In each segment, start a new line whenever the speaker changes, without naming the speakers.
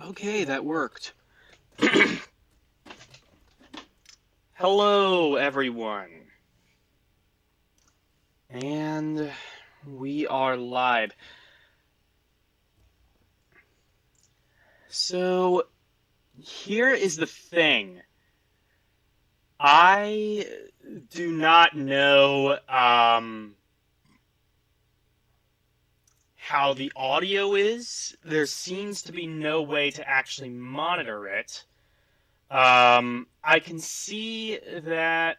Okay, that worked.
Hello, everyone.
And we are live. So, here is the thing. I do not know how the audio is. There seems to be no way to actually monitor it. I can see that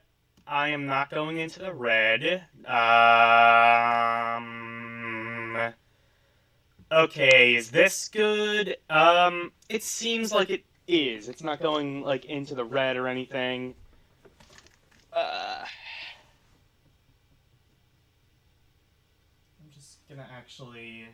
I am not going into the red. Okay, is this good? It seems like it is. It's not going, like, into the red or anything. I'm just gonna actually...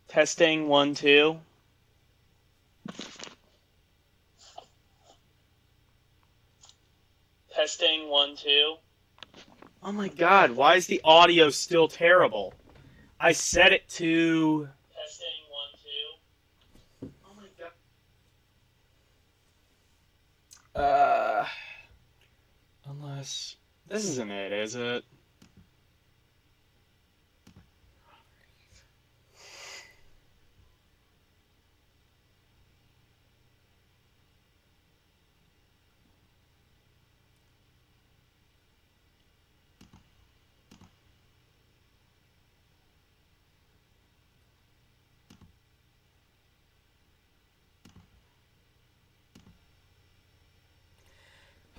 Testing, 1, 2. Testing, 1, 2. Oh my god, why is the audio still terrible? I set it to... Testing, 1, 2. Oh my god. Unless... This isn't it, is it?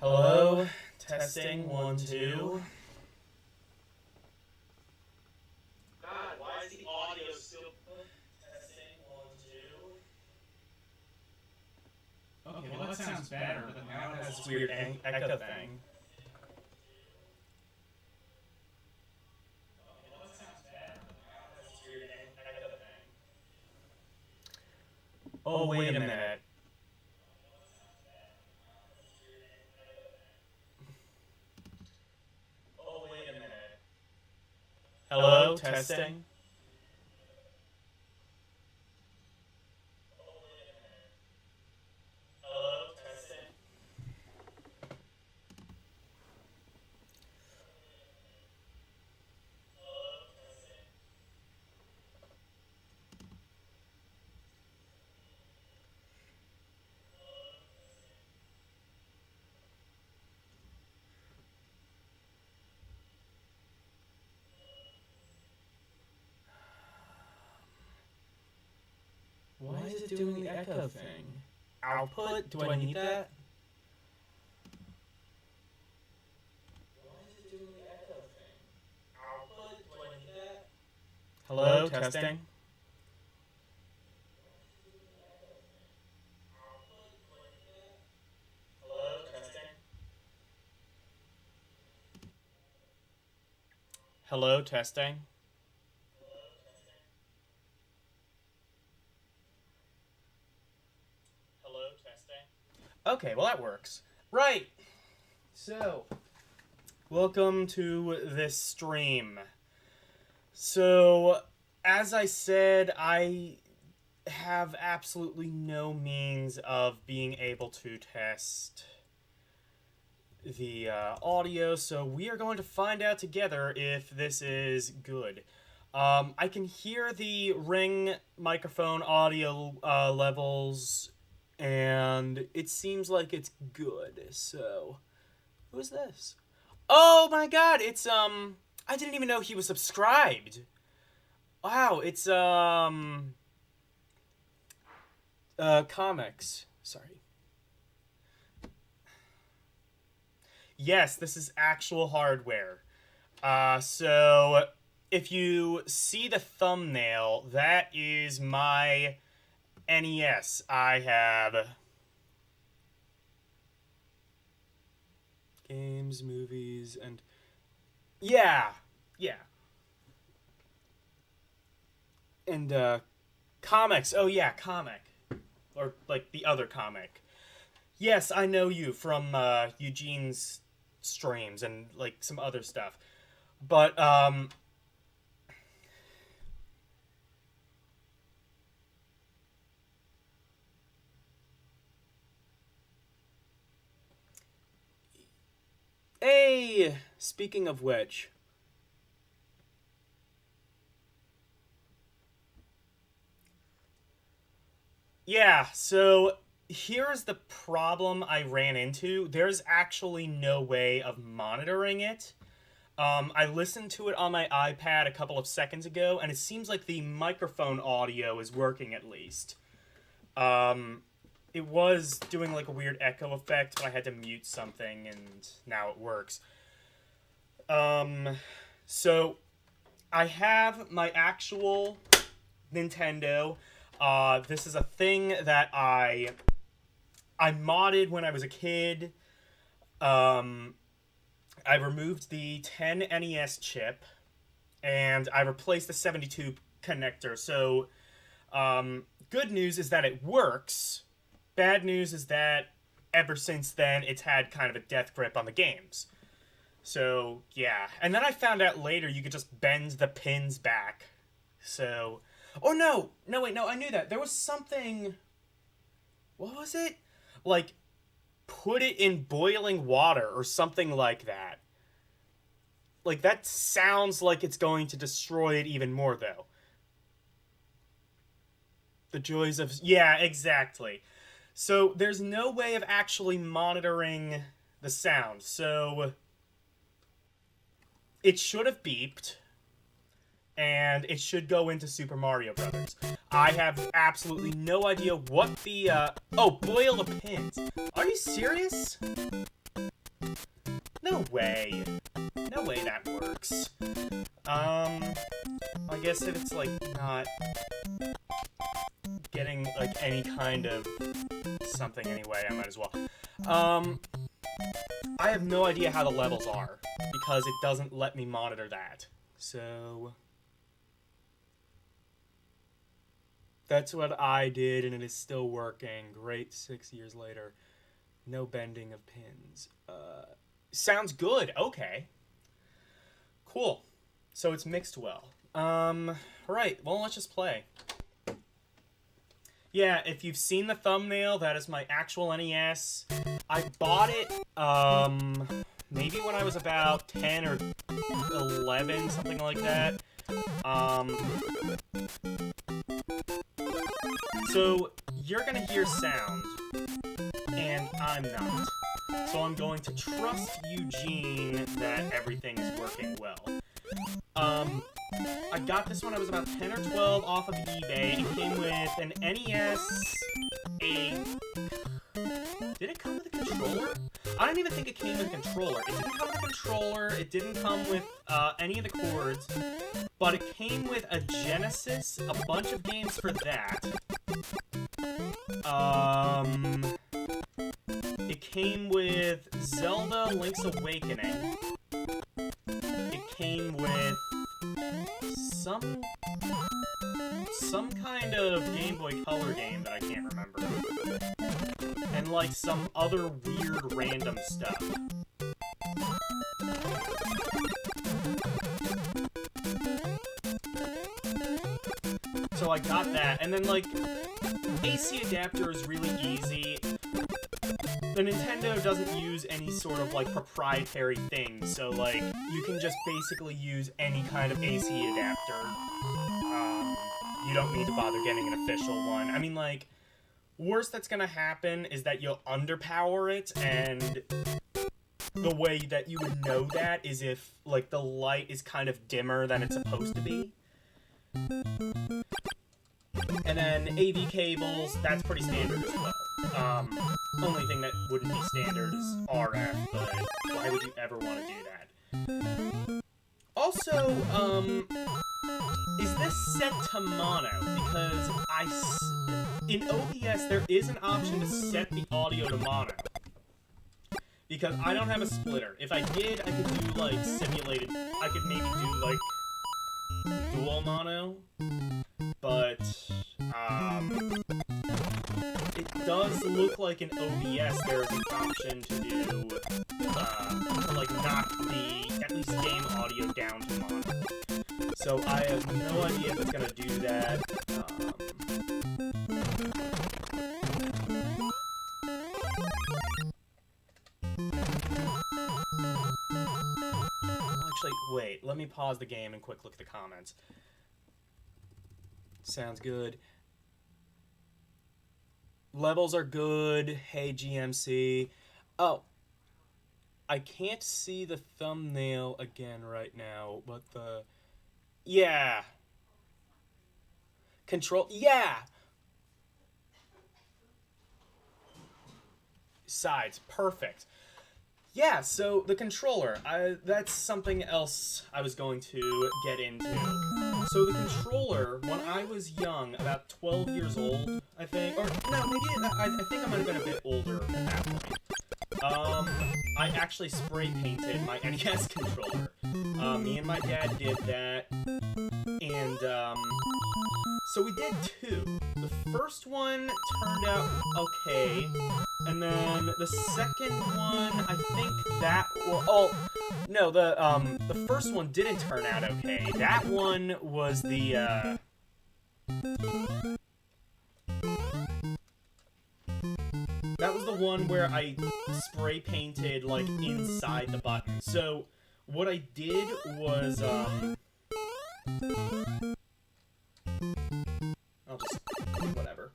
Hello? Testing, 1, 2. God, why is the audio still... Testing, 1, 2. Okay, well that sounds better, but now it has this weird echo thing. Oh, wait a minute. Oh, wait a minute. Hello, testing. Hello, testing. Why is it doing the echo thing? Output? Do I need that? Why is it doing the echo thing? Output? Do I need that? Hello, testing. Hello, testing. Hello, testing. Hello, testing. Okay, well that works. Right. So, welcome to this stream. So, as I said, I have absolutely no means of being able to test the audio, so we are going to find out together if this is good. I can hear the Ring microphone audio levels, and it seems like it's good. So, who is this? Oh my god, it's I didn't even know he was subscribed. Wow, it's comics. Sorry. Yes, this is actual hardware. So if you see the thumbnail, that is my NES, I have games, movies, and yeah. And comics. Oh yeah, comic. Or like the other comic. Yes, I know you from Eugene's streams and like some other stuff. But hey, speaking of which, yeah, so here's the problem I ran into. There's actually no way of monitoring it. I listened to it on my iPad a couple of seconds ago, and it seems like the microphone audio is working at least. It was doing like a weird echo effect, but I had to mute something, and now it works. So I have my actual Nintendo. This is a thing that I modded when I was a kid. I removed the 10 NES chip, and I replaced the 72 connector. So, good news is that it works. Bad news is that ever since then, it's had kind of a death grip on the games. So, yeah. And then I found out later you could just bend the pins back. So... Oh, no! No, wait, no, I knew that. There was something... What was it? Like, put it in boiling water or something like that. Like, that sounds like it's going to destroy it even more, though. The joys of... Yeah, exactly. So, there's no way of actually monitoring the sound. So, it should have beeped, and it should go into Super Mario Brothers. I have absolutely no idea what the, Oh, boil the pins. Are you serious? No way. No way that works. I guess if it's, like, not getting, like, any kind of something anyway, I might as well. I have no idea how the levels are, because it doesn't let me monitor that. So... that's what I did, and it is still working. Great, 6 years later. No bending of pins. Sounds good. Okay. Cool. So it's mixed well. Right. Well, let's just play. Yeah, if you've seen the thumbnail, that is my actual NES. I bought it, maybe when I was about 10 or 11, something like that. So, you're gonna hear sound, and I'm not. So I'm going to trust Eugene that everything is working well. I got this when I was about 10 or 12 off of eBay. It came with an NES, Did it come with a controller? I don't even think it came with a controller. It didn't come with a controller, it didn't come with any of the cords, but it came with a Genesis, a bunch of games for that. It came with Zelda Link's Awakening. It came with some kind of Game Boy Color game that I can't remember. And like some other weird random stuff. So I got that, and then like AC adapter is really easy. The Nintendo doesn't use any sort of like proprietary thing, so like you can just basically use any kind of AC adapter. You don't need to bother getting an official one. I mean, like, worst that's gonna happen is that you'll underpower it, and the way that you would know that is if like the light is kind of dimmer than it's supposed to be. And then AV cables, that's pretty standard as well. Only thing that wouldn't be standard is RF, but why would you ever want to do that? Also, Is this set to mono? Because in OBS there is an option to set the audio to mono. Because I don't have a splitter. If I did, I could do like simulated. I could maybe do like dual mono, but it does look like in OBS there is an option to do to like knock the at least game audio down to mono. So I have no idea if it's gonna do that. Actually, wait. Let me pause the game and quick look at the comments. Sounds good. Levels are good. Hey, GMC. Oh. I can't see the thumbnail again right now, but the... Yeah. Control... Yeah! Sides. Perfect. Yeah, so the controller, that's something else I was going to get into. So the controller, when I was young, about 12 years old, I think, or no, maybe, I think I might have been a bit older at that point. I actually spray painted my NES controller. Me and my dad did that, and, so we did two. The first one turned out okay, and then the second one, I think that, no, the first one didn't turn out okay. That one was the, that was the one where I spray painted, like, inside the button. So, what I did was, I'll just, whatever.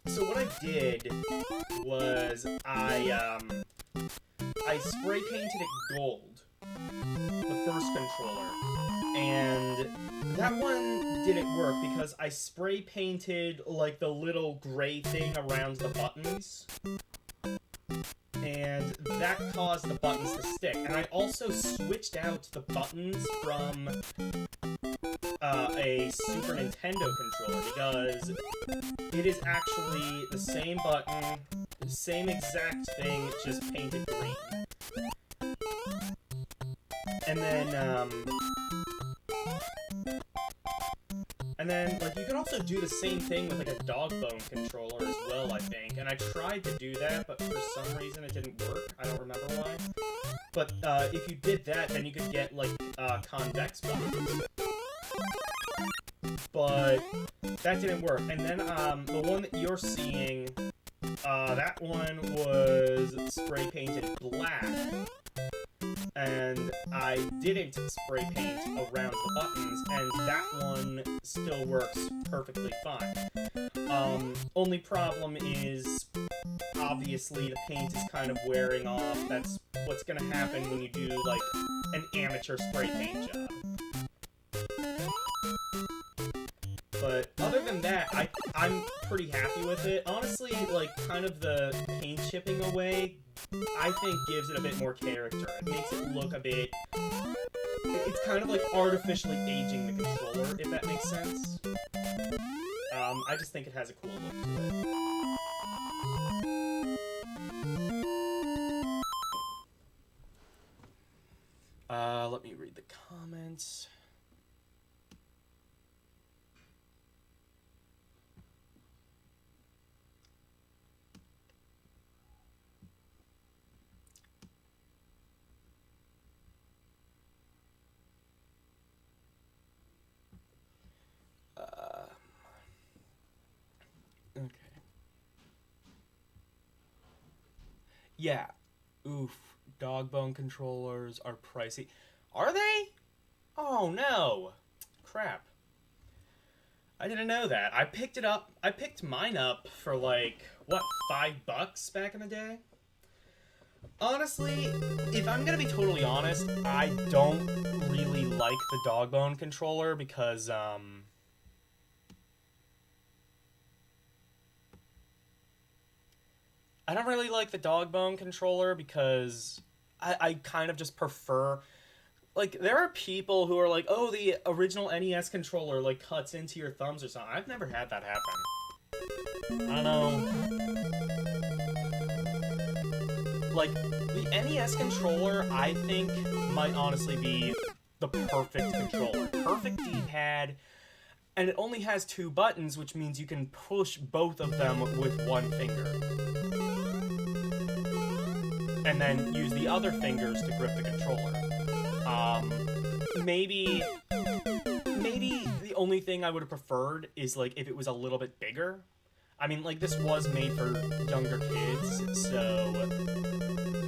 So what I did was I spray painted it gold, the first controller, and that one didn't work because I spray painted like the little gray thing around the buttons, and that caused the buttons to stick. And I also switched out the buttons from a Super Nintendo controller because it is actually the same button, the same exact thing, just painted green. And then, like, you can also do the same thing with, like, a dog bone controller as well, I think. And I tried to do that, but for some reason it didn't work. I don't remember why. But, if you did that, then you could get, like, convex buttons. But that didn't work. And then, the one that you're seeing, that one was spray painted black. And I didn't spray paint around the buttons, and that one still works perfectly fine. Only problem is, obviously, the paint is kind of wearing off. That's what's gonna happen when you do, like, an amateur spray paint job. But other than that, I'm pretty happy with it. Honestly, like, kind of the paint chipping away, I think gives it a bit more character. It makes it look a bit... It's kind of like artificially aging the controller, if that makes sense. I just think it has a cool look to it. Let me read the comments. Okay. Yeah. Oof. Dog bone controllers are pricey. Are they? Oh, no. Crap. I didn't know that. I picked it up. I picked mine up for, like, what, $5 back in the day? Honestly, if I'm gonna be totally honest, I don't really like the dog bone controller because, I don't really like the dog bone controller because I kind of just prefer... like, there are people who are like, oh, the original NES controller, like, cuts into your thumbs or something. I've never had that happen. I don't know. Like, the NES controller, I think, might honestly be the perfect controller. Perfect D-pad, and it only has 2 buttons, which means you can push both of them with one finger. And then use the other fingers to grip the controller. Maybe the only thing I would have preferred is, like, if it was a little bit bigger. I mean, like, this was made for younger kids, so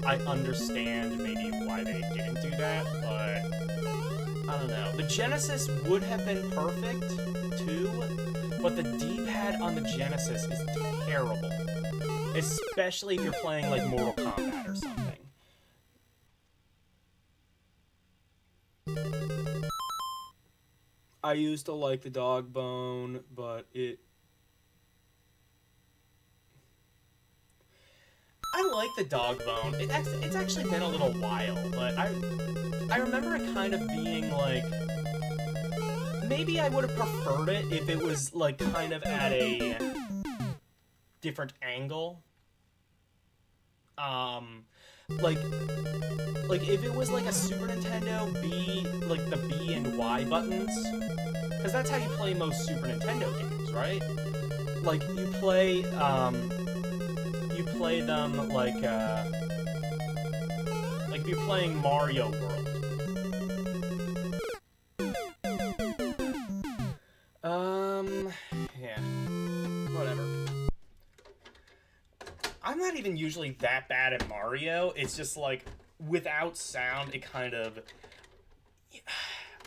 I understand maybe why they didn't do that, but I don't know. The Genesis would have been perfect, too, but the D-pad on the Genesis is terrible. Especially if you're playing, like, Mortal Kombat or something. I used to like the dog bone, but I like the dog bone. It's actually been a little while, but I remember it kind of being like, maybe I would have preferred it if it was like kind of at a different angle. Like if it was like a Super Nintendo like the B and Y buttons, because that's how you play most Super Nintendo games, right? Like you play them like if you're playing Mario World. Yeah, whatever. I'm not even usually that bad at Mario. It's just like without sound, it kind of.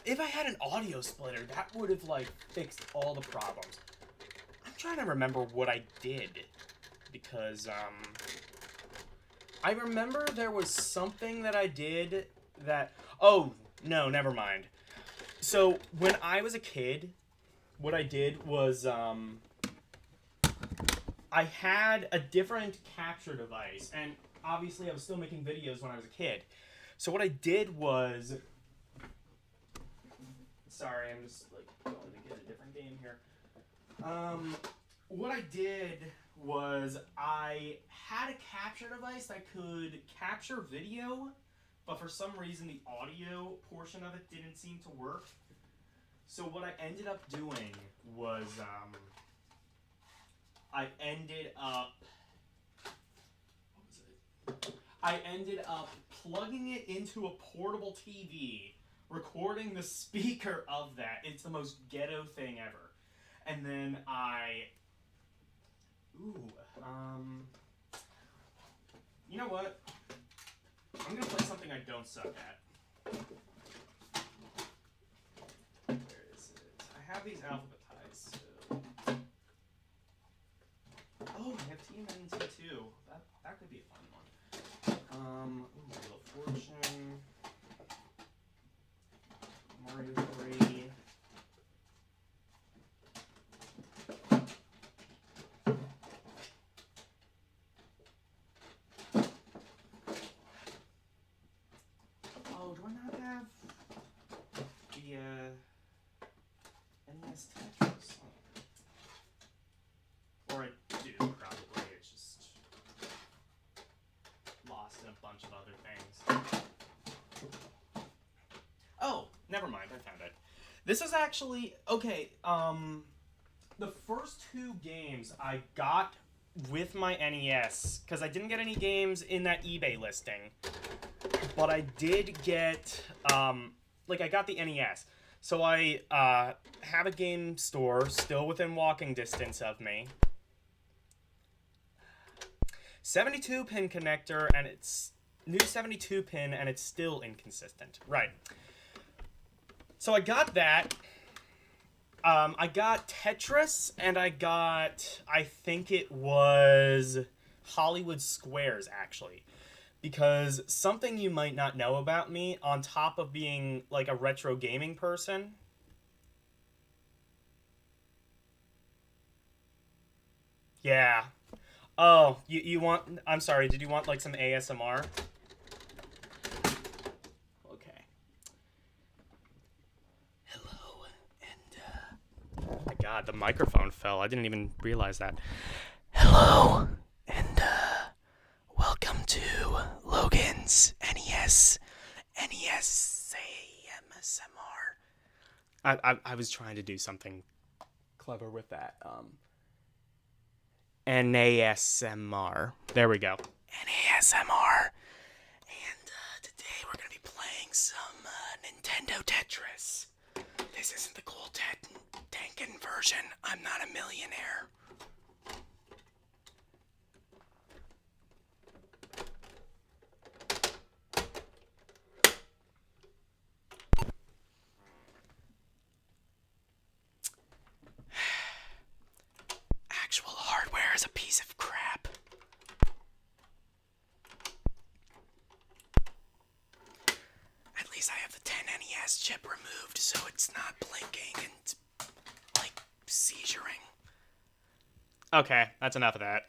If I had an audio splitter, that would have like fixed all the problems. I'm trying to remember what I did. Because, I remember there was something that I did that... Oh, no, never mind. So, when I was a kid, what I did was, I had a different capture device, and obviously I was still making videos when I was a kid. So what I did was... Sorry, I'm just, like, going to get a different game here. What I did was I had a capture device that could capture video, but for some reason the audio portion of it didn't seem to work. So what I ended up doing was I ended up plugging it into a portable TV, recording the speaker of that. It's the most ghetto thing ever. And then you know what? I'm gonna play something I don't suck at. Where is it? I have these alphabetized, so... Oh, I have Team N and T2. That could be a fun one. Wheel of Fortune. Mario 3. NES Tetris. Or I do, probably. It's just lost in a bunch of other things. Oh, never mind. I found it. This is actually... Okay, the first 2 games I got with my NES, because I didn't get any games in that eBay listing, but I did get, I got the NES. So I have a game store still within walking distance of me. 72-pin connector, and it's new 72-pin, and it's still inconsistent. Right. So I got that. I got Tetris, and I got, I think it was Hollywood Squares, actually. Because something you might not know about me, on top of being, like, a retro gaming person... Yeah. Oh, you want... I'm sorry, did you want, like, some ASMR? Okay. god, the microphone fell. I didn't even realize that. Hello, and welcome to Logan's NES AMSMR. I was trying to do something clever with that. NASMR. There we go. NASMR. And today we're going to be playing some Nintendo Tetris. This isn't the cool Tankin version. I'm not a millionaire. Actual hardware is a piece of crap. At least I have the 10 NES chip removed, so it's not blinking and, like, seizuring. Okay, that's enough of that.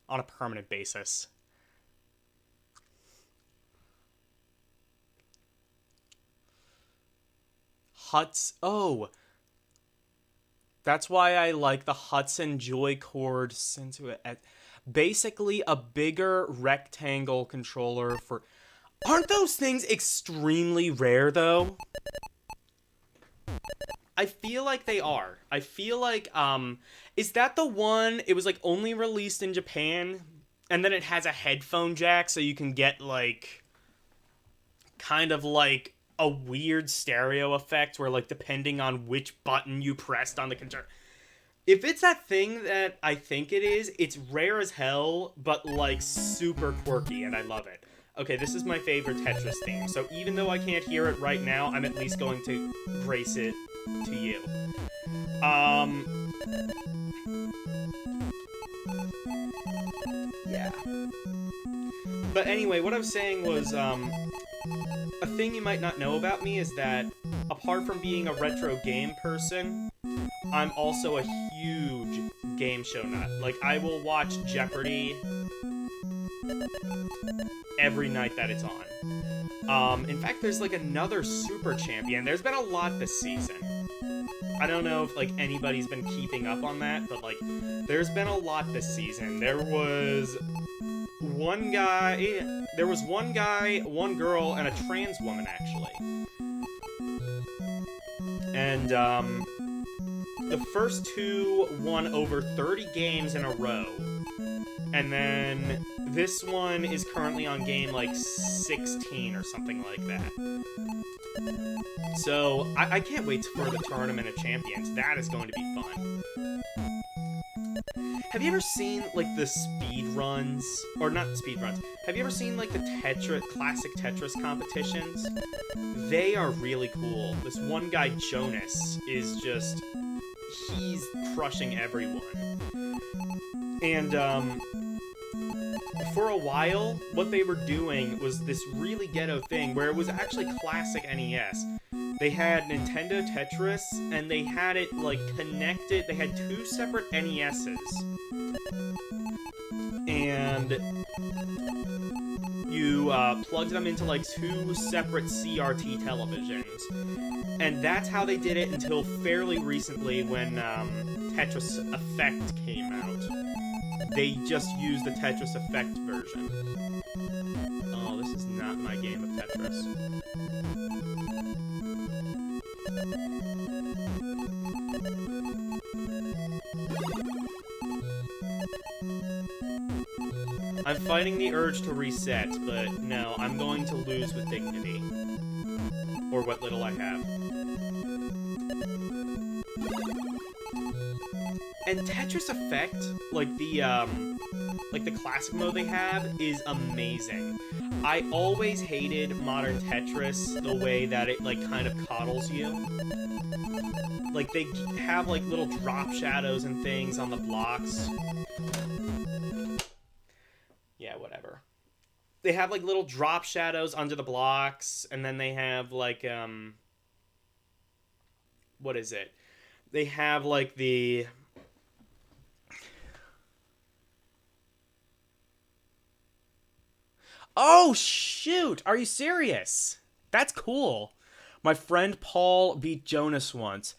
On a permanent basis. Oh! That's why I like the Hudson Joy Cord Sensu. Basically, a bigger rectangle controller for... Aren't those things extremely rare, though? I feel like they are. I feel like, is that the one, it was, like, only released in Japan, and then it has a headphone jack, so you can get, like, kind of, like, a weird stereo effect where, like, depending on which button you pressed on the controller. If it's that thing that I think it is, it's rare as hell, but, like, super quirky, and I love it. Okay, this is my favorite Tetris theme, so even though I can't hear it right now, I'm at least going to grace it to you. Yeah. But anyway, what I was saying was, a thing you might not know about me is that, apart from being a retro game person, I'm also a huge game show nut. Like, I will watch Jeopardy every night that it's on. In fact, there's, like, another Super Champion. There's been a lot this season. I don't know if, like, anybody's been keeping up on that, but, like, there's been a lot this season. There was one guy, one girl, and a trans woman, actually. And, the first two won over 30 games in a row. And then this one is currently on game, like, 16 or something like that. So, I can't wait for the Tournament of Champions. That is going to be fun. Have you ever seen, like, the speed runs? Or not speed runs. Have you ever seen, like, the classic Tetris competitions? They are really cool. This one guy, Jonas, is just... he's crushing everyone. And, for a while, what they were doing was this really ghetto thing where it was actually classic NES. They had Nintendo Tetris, and they had it, like, connected. They had two separate NESs. And you plugged them into, like, two separate CRT televisions. And that's how they did it until fairly recently when Tetris Effect came out. They just used the Tetris Effect version. Oh, this is not my game of Tetris. I'm fighting the urge to reset, but no, I'm going to lose with dignity. Or what little I have. And Tetris Effect, like the classic mode they have, is amazing. I always hated modern Tetris the way that it, like, kind of coddles you. Like, they have, like, little drop shadows and things on the blocks. Yeah, whatever. They have, like, little drop shadows under the blocks, and then they have, like, what is it? They have, like, the... Oh, shoot! Are you serious? That's cool. My friend Paul beat Jonas once.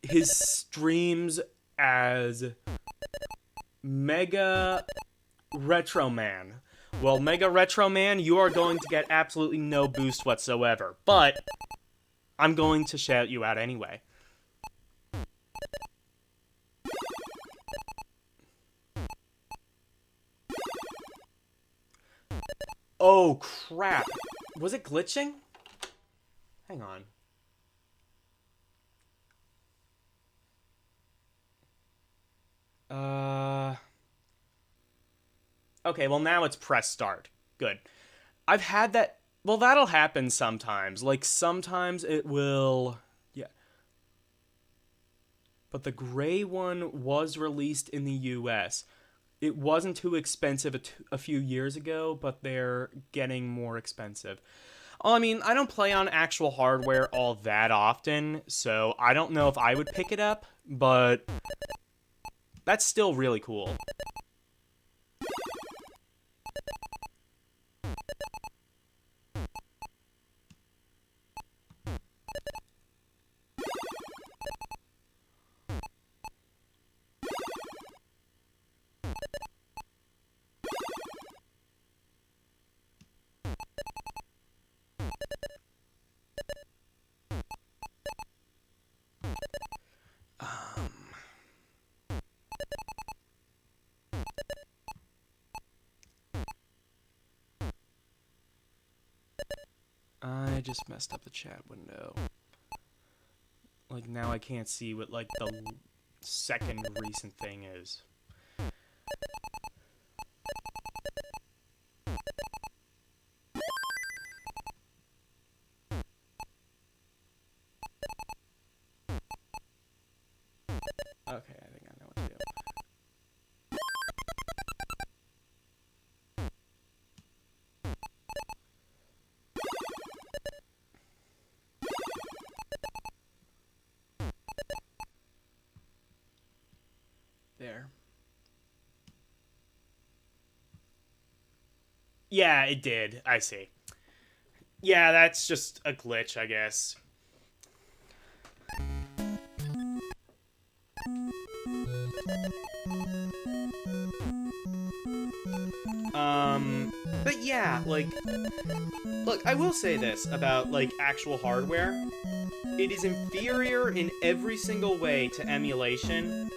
his streams as Mega Retro Man. Well, Mega Retro Man, you are going to get absolutely no boost whatsoever, but I'm going to shout you out anyway. Oh, crap. Was it glitching? Hang on. Okay, well now it's press start. Good. I've had that... Well, that'll happen sometimes. Like, sometimes it will... Yeah. But the gray one was released in the US. It wasn't too expensive a few years ago, but they're getting more expensive. I mean, I don't play on actual hardware all that often, so I don't know if I would pick it up, but that's still really cool. I just messed up the chat window. Like, now I can't see what, like, the second recent thing is. Okay, I think I know what to do. There. Yeah, it did. I see. Yeah, that's just a glitch, I guess. But yeah, like, look, I will say this about, like, actual hardware. It is inferior in every single way to emulation,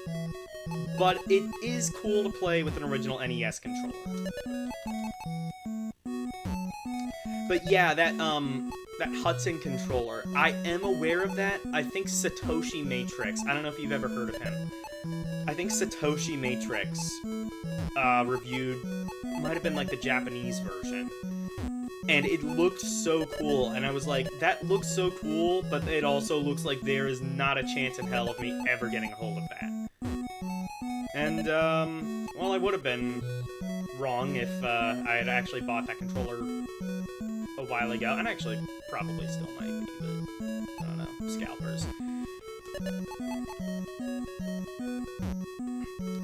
but it is cool to play with an original NES controller. But yeah, that Hudson controller, I am aware of that. I think Satoshi Matrix, I don't know if you've ever heard of him. I think Satoshi Matrix reviewed, might have been like the Japanese version. And it looked so cool, and I was like, that looks so cool, but it also looks like there is not a chance in hell of me ever getting a hold of that. And, well, I would have been wrong if I had actually bought that controller a while ago, and actually probably still might be, but I don't know, scalpers.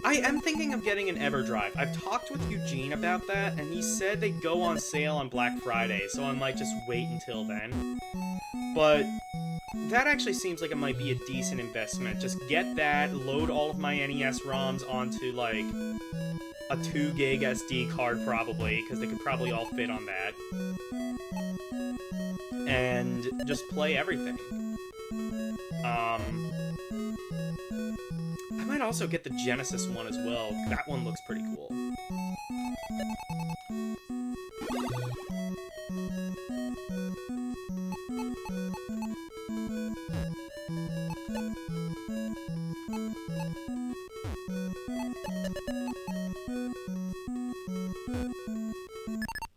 I am thinking of getting an EverDrive. I've talked with Eugene about that, and he said they go on sale on Black Friday, so I might just wait until then. But that actually seems like it might be a decent investment. Just get that, load all of my NES ROMs onto, like, a 2 gig SD card probably, because they could probably all fit on that. And just play everything. I might also get the Genesis one as well. That one looks pretty cool.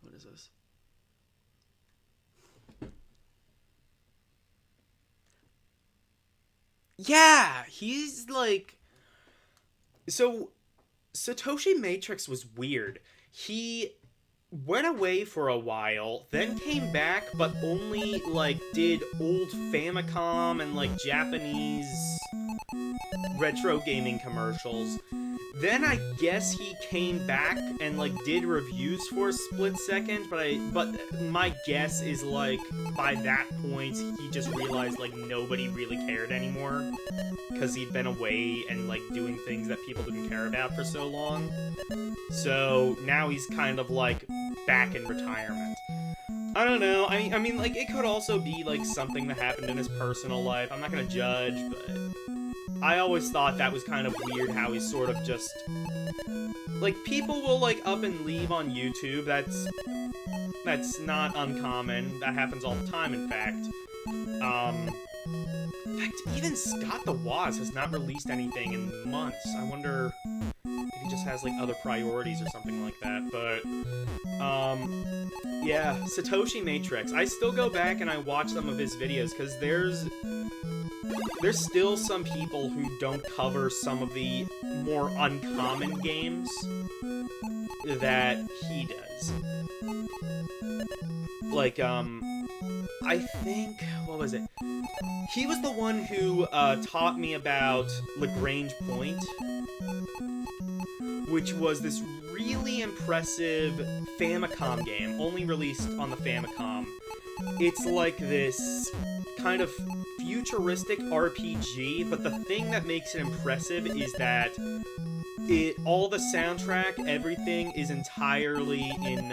What is this? Yeah, he's like... So, Satoshi Matrix was weird. He went away for a while, then came back, but only, like, did old Famicom and, like, Japanese retro gaming commercials. Then I guess he came back and like did reviews for a split second, but my guess is like by that point he just realized like nobody really cared anymore because he'd been away and like doing things that people didn't care about for so long. So now he's kind of like back in retirement. I don't know. I mean like it could also be like something that happened in his personal life. I'm not gonna judge, but I always thought that was kind of weird how he's sort of just... Like, people will, like, up and leave on YouTube. That's not uncommon. That happens all the time, in fact. In fact, even Scott the Woz has not released anything in months. I wonder if he just has, like, other priorities or something like that. But, yeah, Satoshi Matrix. I still go back and I watch some of his videos, because there's still some people who don't cover some of the more uncommon games that he does. Like, I think, what was it? He was the one who taught me about Lagrange Point, which was this really impressive Famicom game, only released on the Famicom. It's like this kind of futuristic RPG, but the thing that makes it impressive is that all the soundtrack, everything is entirely in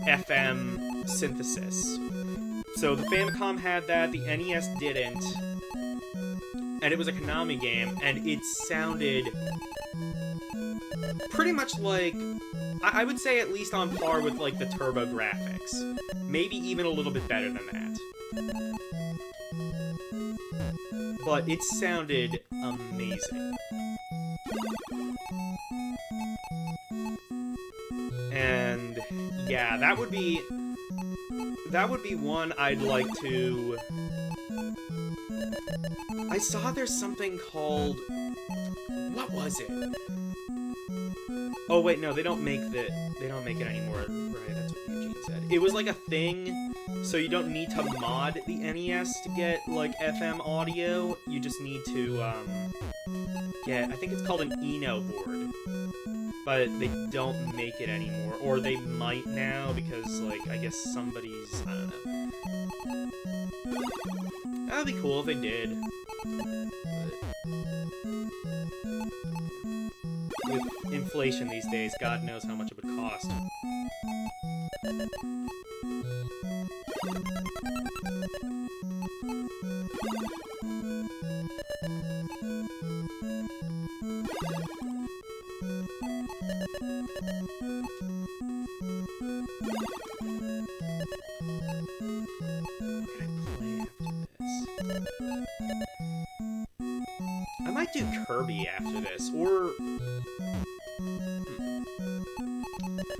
FM synthesis. So the Famicom had that, the NES didn't, and it was a Konami game, and it sounded pretty much like, I would say at least on par with like the TurboGrafx. Maybe even a little bit better than that. But it sounded amazing. And yeah, that would be one I'd like to... I saw there's something called... What was it? Oh wait, no, they don't make it anymore. Right, that's what Eugene said. It was like a thing, so you don't need to mod the NES to get like FM audio. You just need to get, I think it's called an Eno board. But they don't make it anymore, or they might now because like I guess somebody's, I don't know. That'd be cool if they did. With inflation these days, God knows how much it would cost. I might do Kirby after this, or...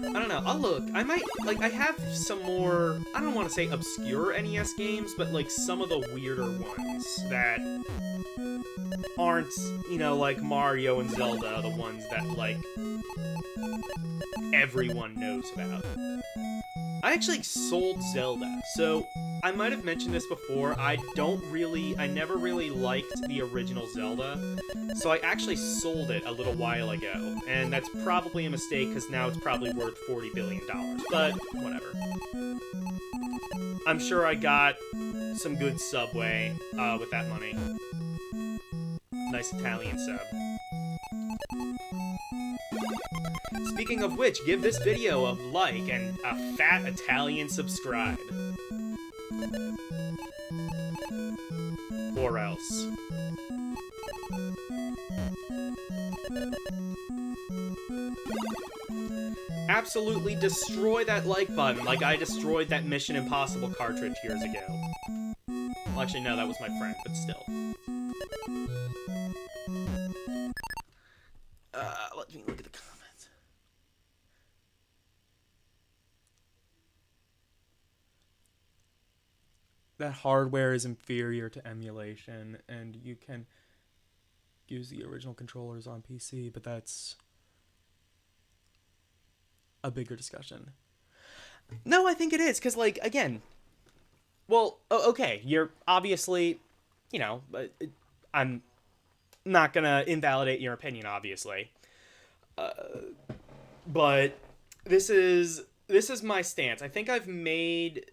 I don't know, I'll look. I might, like, I have some more, I don't want to say obscure NES games, but, like, some of the weirder ones that aren't, you know, like Mario and Zelda, the ones that, like, everyone knows about. I actually sold Zelda, so I might have mentioned this before, I never really liked the original Zelda, so I actually sold it a little while ago, and that's probably a mistake because now it's probably worth $40 billion, but whatever. I'm sure I got some good Subway with that money. Nice Italian sub. Speaking of which, give this video a like and a fat Italian subscribe. Or else. Absolutely destroy that like button like I destroyed that Mission Impossible cartridge years ago. Well, actually, no, that was my friend, but still. Let me look at the comments. That hardware is inferior to emulation, and you can use the original controllers on PC, but that's a bigger discussion. No, I think it is, because, like, again, well, okay, you're obviously, you know, not gonna invalidate your opinion, obviously. But this is my stance. I think I've made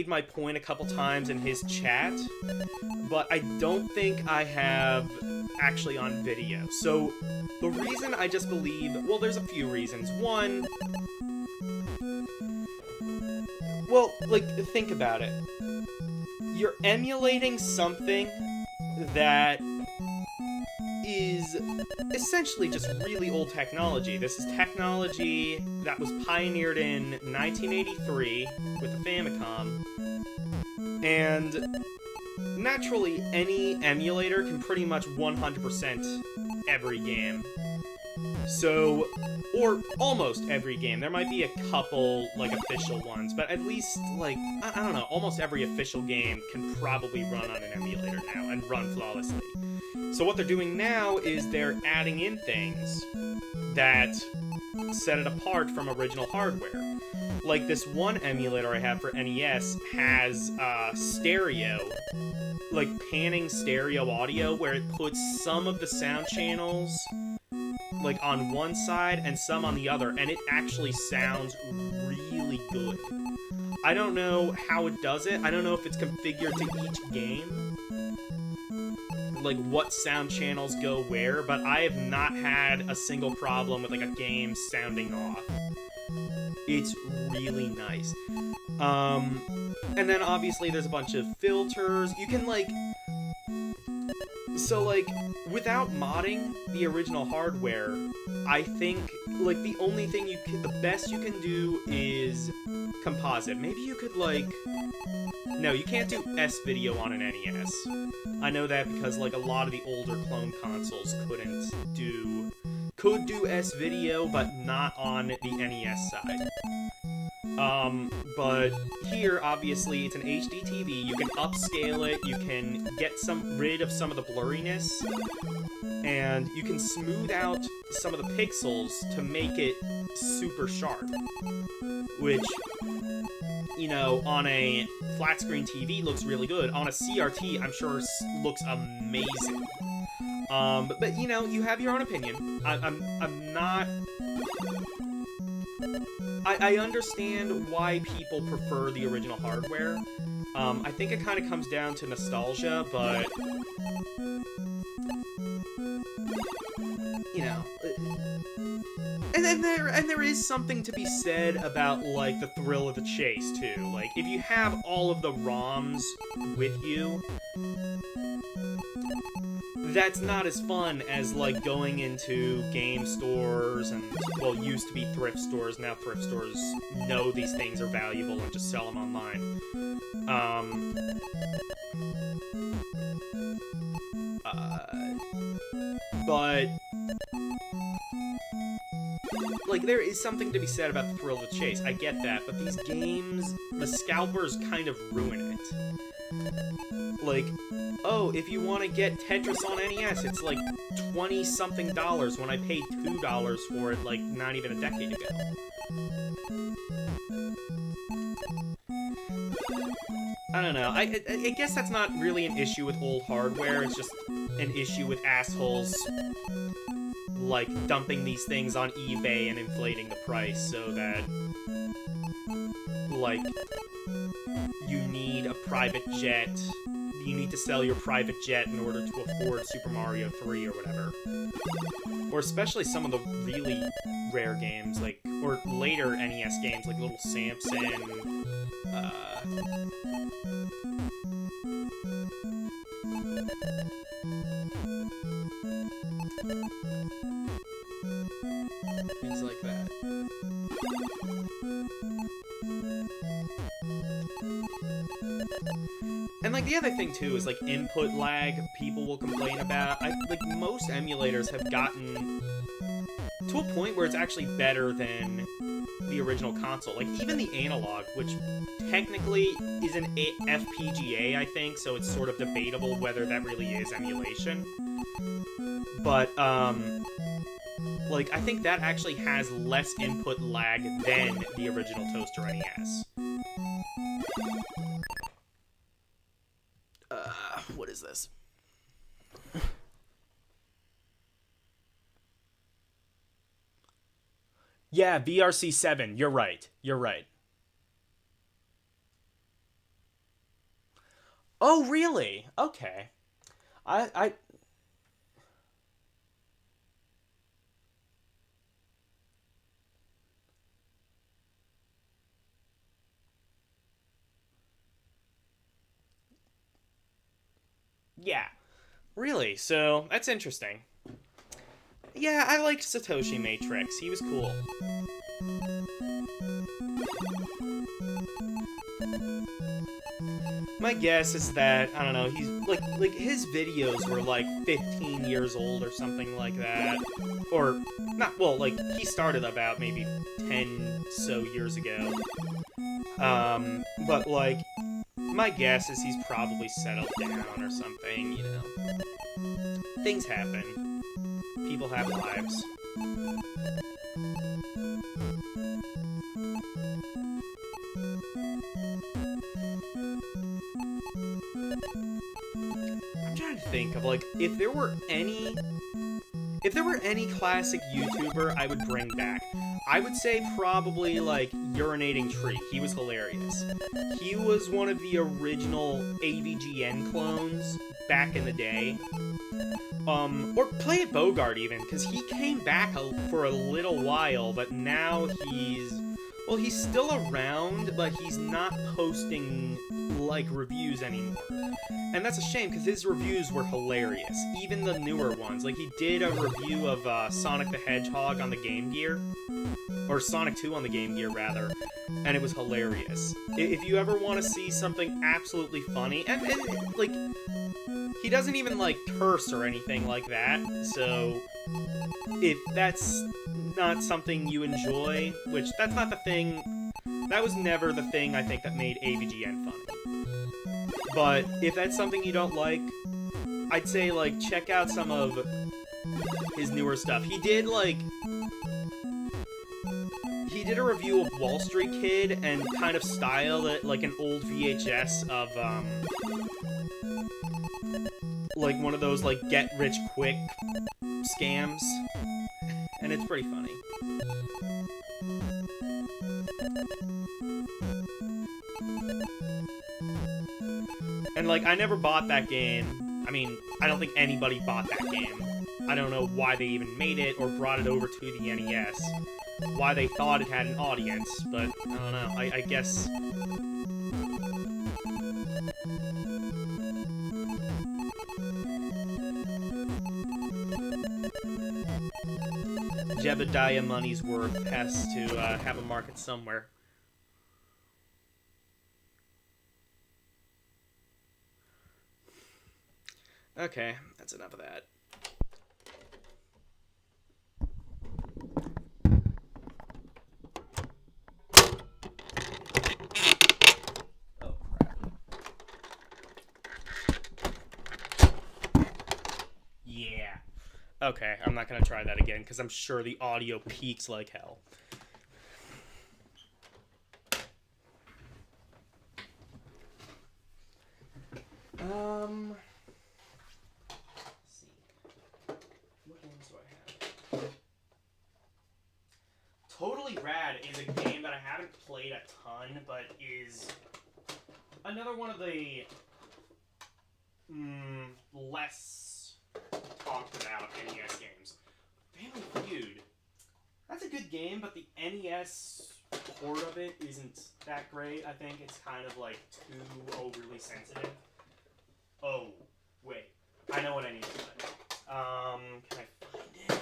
my point a couple times in his chat, but I don't think I have actually on video. So the reason I just believe, well, there's a few reasons. One, well, like, think about it. You're emulating something that is essentially just really old technology. This is technology that was pioneered in 1983 with the Famicom, and naturally any emulator can pretty much 100% every game. So, or almost every game. There might be a couple, like, official ones, but at least, like, I don't know, almost every official game can probably run on an emulator now and run flawlessly. So what they're doing now is they're adding in things that set it apart from original hardware. Like this one emulator I have for NES has stereo, like panning stereo audio, where it puts some of the sound channels like on one side and some on the other, and it actually sounds really good. I don't know how it does it. I don't know if it's configured to each game, like what sound channels go where, but I have not had a single problem with like a game sounding off. It's really nice. And then obviously there's a bunch of filters. You can like, so like without modding the original hardware, I think like the only thing the best you can do is composite. Maybe you could like, no, you can't do S-video on an NES. I know that because like a lot of the older clone consoles could do S-video, but not on the NES side. But here, obviously, it's an HD TV. You can upscale it, you can get rid of some of the blurriness, and you can smooth out some of the pixels to make it super sharp. Which, you know, on a flat screen TV looks really good. On a CRT, I'm sure looks amazing. But you know, you have your own opinion. I'm not. I understand why people prefer the original hardware. I think it kind of comes down to nostalgia, but you know, and there is something to be said about like the thrill of the chase too. Like if you have all of the ROMs with you, that's not as fun as like going into game stores and, well, used to be thrift stores. Now thrift stores know these things are valuable and just sell them online. But like there is something to be said about the thrill of the chase. I get that, but these games, the scalpers kind of ruin it. Like, oh, if you want to get Tetris on NES, it's like $20-something when I paid $2 for it, like, not even a decade ago. I don't know. I guess that's not really an issue with old hardware. It's just an issue with assholes, like, dumping these things on eBay and inflating the price so that, like, you need a private jet. You need to sell your private jet in order to afford Super Mario 3 or whatever. Or especially some of the really rare games, like, or later NES games, like Little Samson, things like that. And, like, the other thing, too, is, like, input lag people will complain about. Like, most emulators have gotten to a point where it's actually better than the original console. Like, even the analog, which technically is an FPGA, I think, so it's sort of debatable whether that really is emulation. But, like, I think that actually has less input lag than the original Toaster NES. What is this? Yeah, VRC7. You're right. You're right. Oh, really? Okay. I yeah. Really? So, that's interesting. Yeah, I liked Satoshi Matrix. He was cool. My guess is that I don't know. He's like his videos were like 15 years old or something like that, or not. Well, like he started about maybe 10 so years ago. But like my guess is he's probably settled down or something. You know, things happen. People have lives. I'm trying to think of like if there were any classic YouTuber I would bring back. I would say probably like Urinating Tree. He was hilarious. He was one of the original AVGN clones back in the day. Or Play It Bogart even, because he came back for a little while, but now he's still around, but he's not posting, like, reviews anymore. And that's a shame, because his reviews were hilarious, even the newer ones. Like, he did a review of Sonic the Hedgehog on the Game Gear, or Sonic 2 on the Game Gear, rather, and it was hilarious. If you ever want to see something absolutely funny, and like, he doesn't even, like, curse or anything like that, so if that's not something you enjoy, which that's not the thing, that was never the thing I think that made AVGN funny. But if that's something you don't like, I'd say, like, check out some of his newer stuff. He did a review of Wall Street Kid and kind of styled it like an old VHS of, like one of those, like, get-rich-quick scams. And it's pretty funny. And, like, I never bought that game. I mean, I don't think anybody bought that game. I don't know why they even made it or brought it over to the NES. Why they thought it had an audience, but I don't know. I guess... Jebediah Money's Worth has to have a market somewhere. Okay, that's enough of that. Oh, crap. Yeah. Okay, I'm not going to try that again, because I'm sure the audio peaks like hell. Let's see. What games do I have? Totally Rad is a game that I haven't played a ton, but is another one of the less talked about NES games. Family Feud. That's a good game, but the NES port of it isn't that great. I think it's kind of like too overly sensitive. Oh, wait. I know what I need to play. Can I find it?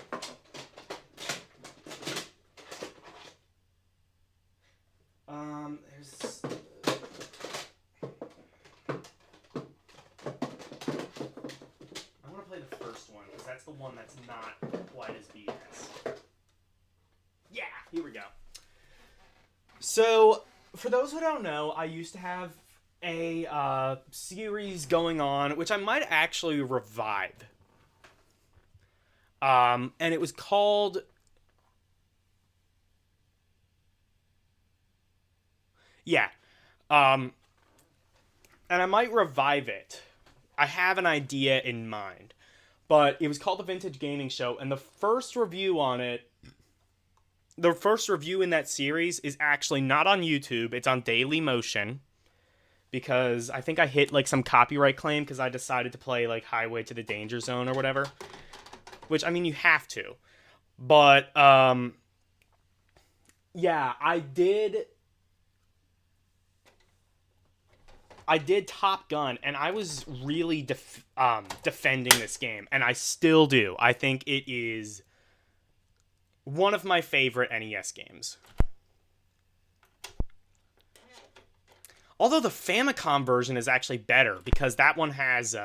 There's... I want to play the first one, because that's the one that's not quite as BS. Yeah, here we go. So, for those who don't know, I used to have a series going on, which I might actually revive. And it was called... Yeah. And I might revive it. I have an idea in mind. But it was called The Vintage Gaming Show, and the first review on it the first review in that series is actually not on YouTube. It's on Daily Motion. Because I think I hit, like, some copyright claim because I decided to play, like, Highway to the Danger Zone or whatever. Which, I mean, you have to. But, yeah, I did Top Gun, and I was really defending this game, and I still do. I think it is one of my favorite NES games. Although the Famicom version is actually better because that one has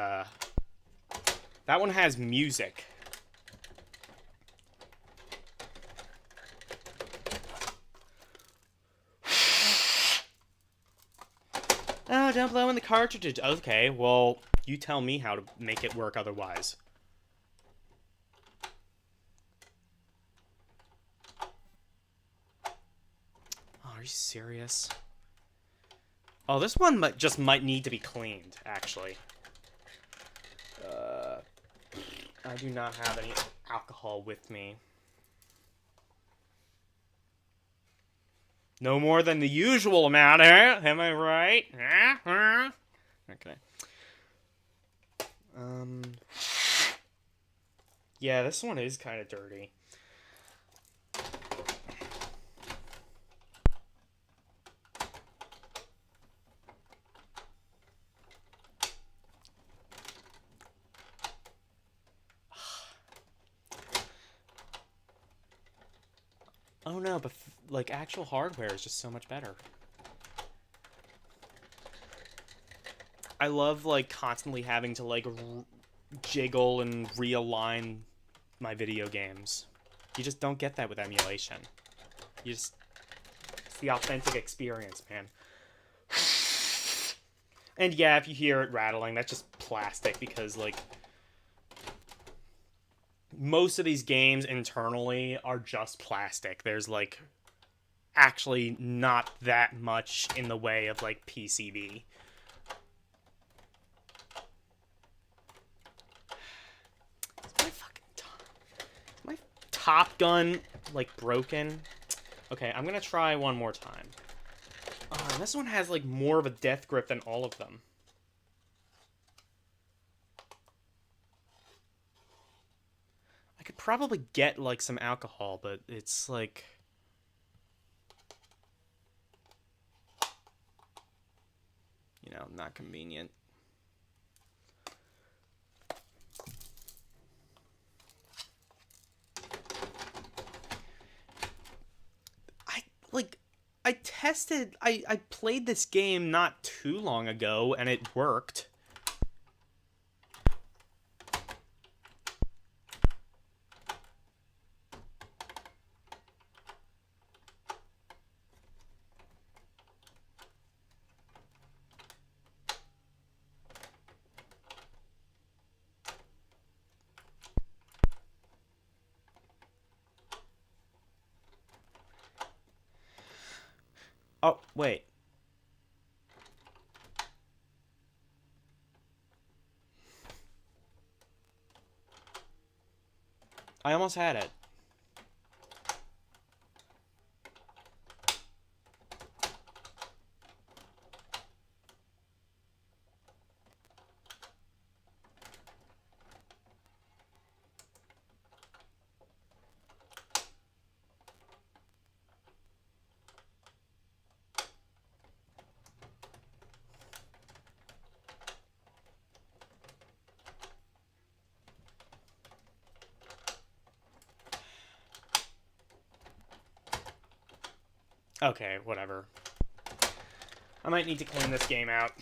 music. Oh, don't blow in the cartridge. Okay, well, you tell me how to make it work otherwise. Oh, are you serious? Oh, this one might need to be cleaned, actually. I do not have any alcohol with me. No more than the usual amount, eh? Am I right? Okay. Yeah, this one is kind of dirty. Oh no, but like actual hardware is just so much better. I love like constantly having to like jiggle and realign my video games. You just don't get that with emulation. It's the authentic experience, man. And yeah, if you hear it rattling, that's just plastic because like most of these games internally are just plastic. There's like actually not that much in the way of like PCB. My Top Gun like broken? Okay, I'm gonna try one more time. This one has like more of a death grip than all of them. I could probably get like some alcohol, but it's like not convenient. I played this game not too long ago, and it worked. Oh, wait. I almost had it. Okay, whatever. I might need to clean this game out.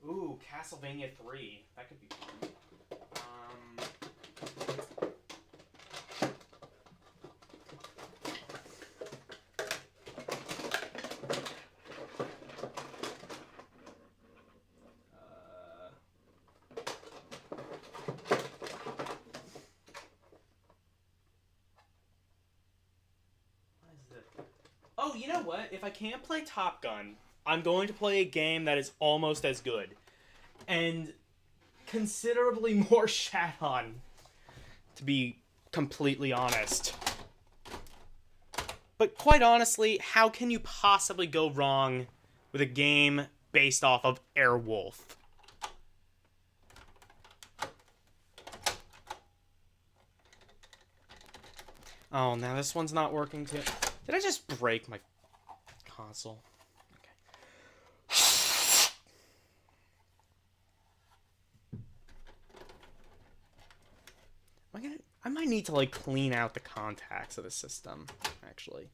Ooh, Castlevania 3. That could be fun. Oh, you know what? If I can't play Top Gun, I'm going to play a game that is almost as good. And considerably more shat on, to be completely honest. But quite honestly, how can you possibly go wrong with a game based off of Airwolf? Oh, now this one's not working too. Did I just break my console? Okay. I might need to, like, clean out the contacts of the system, actually.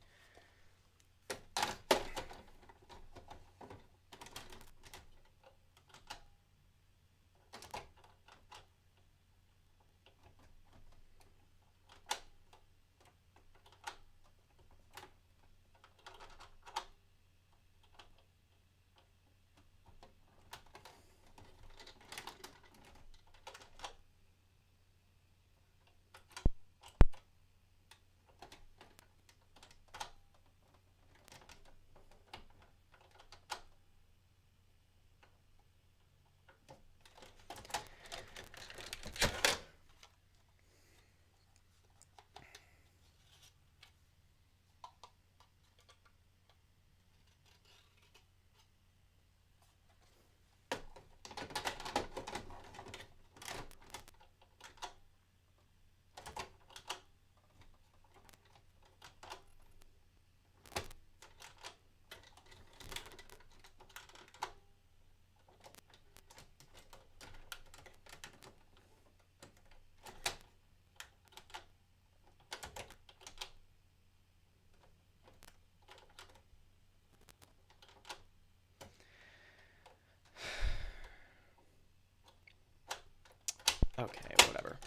Okay, whatever.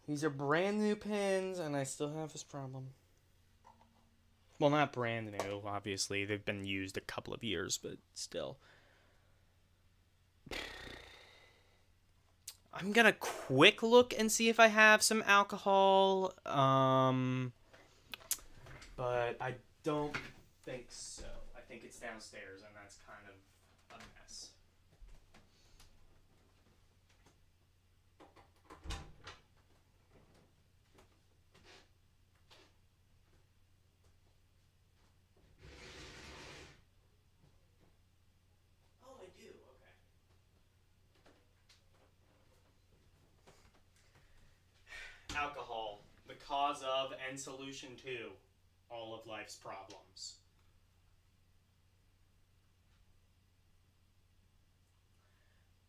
These are brand new pins, and I still have this problem. Well, not brand new, obviously. They've been used a couple of years, but still. I'm gonna quick look and see if I have some alcohol. But I don't think so. I think it's downstairs, and that's kind of a mess. Oh, I do. Okay. Alcohol, the cause of and solution to all of life's problems.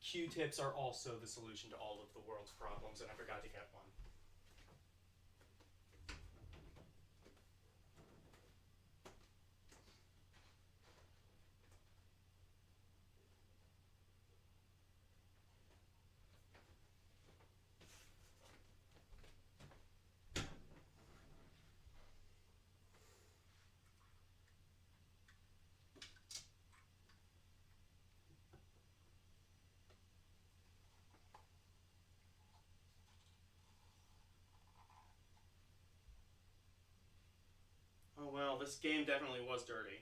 Q-tips are also the solution to all of the world's problems, and I forgot to get one. Oh well, this game definitely was dirty.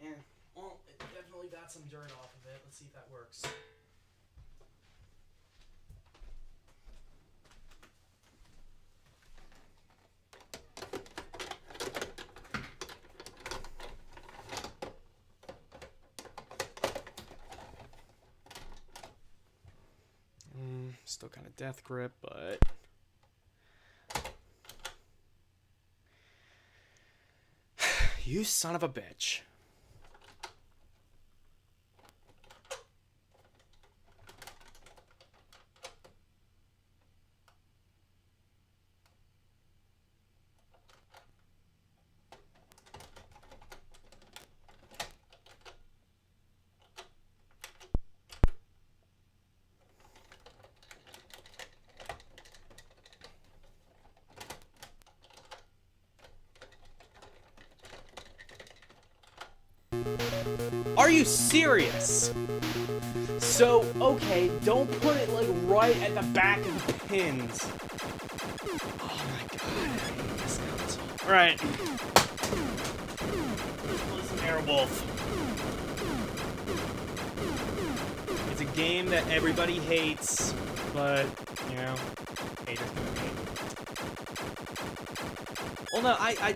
Yeah, well, it definitely got some dirt off of it. Let's see if that works. Still kind of death grip, but... You son of a bitch. Are you serious? So, okay, don't put it, like, right at the back of the pins. Oh my god, I hate this console. Alright. Listen, Airwolf. It's a game that everybody hates, but, you know, haters gonna hate. Well, no, I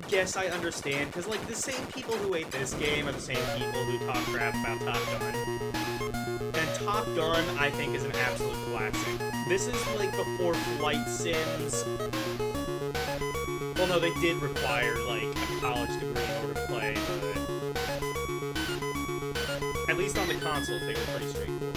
guess I understand, because, like, the same people who hate this game are the same people who talk crap about Top Gun. And Top Gun, I think, is an absolute classic. This is, like, before Flight Sims. Well, no, they did require, like, a college degree in order to play, but at least on the consoles, they were pretty straightforward.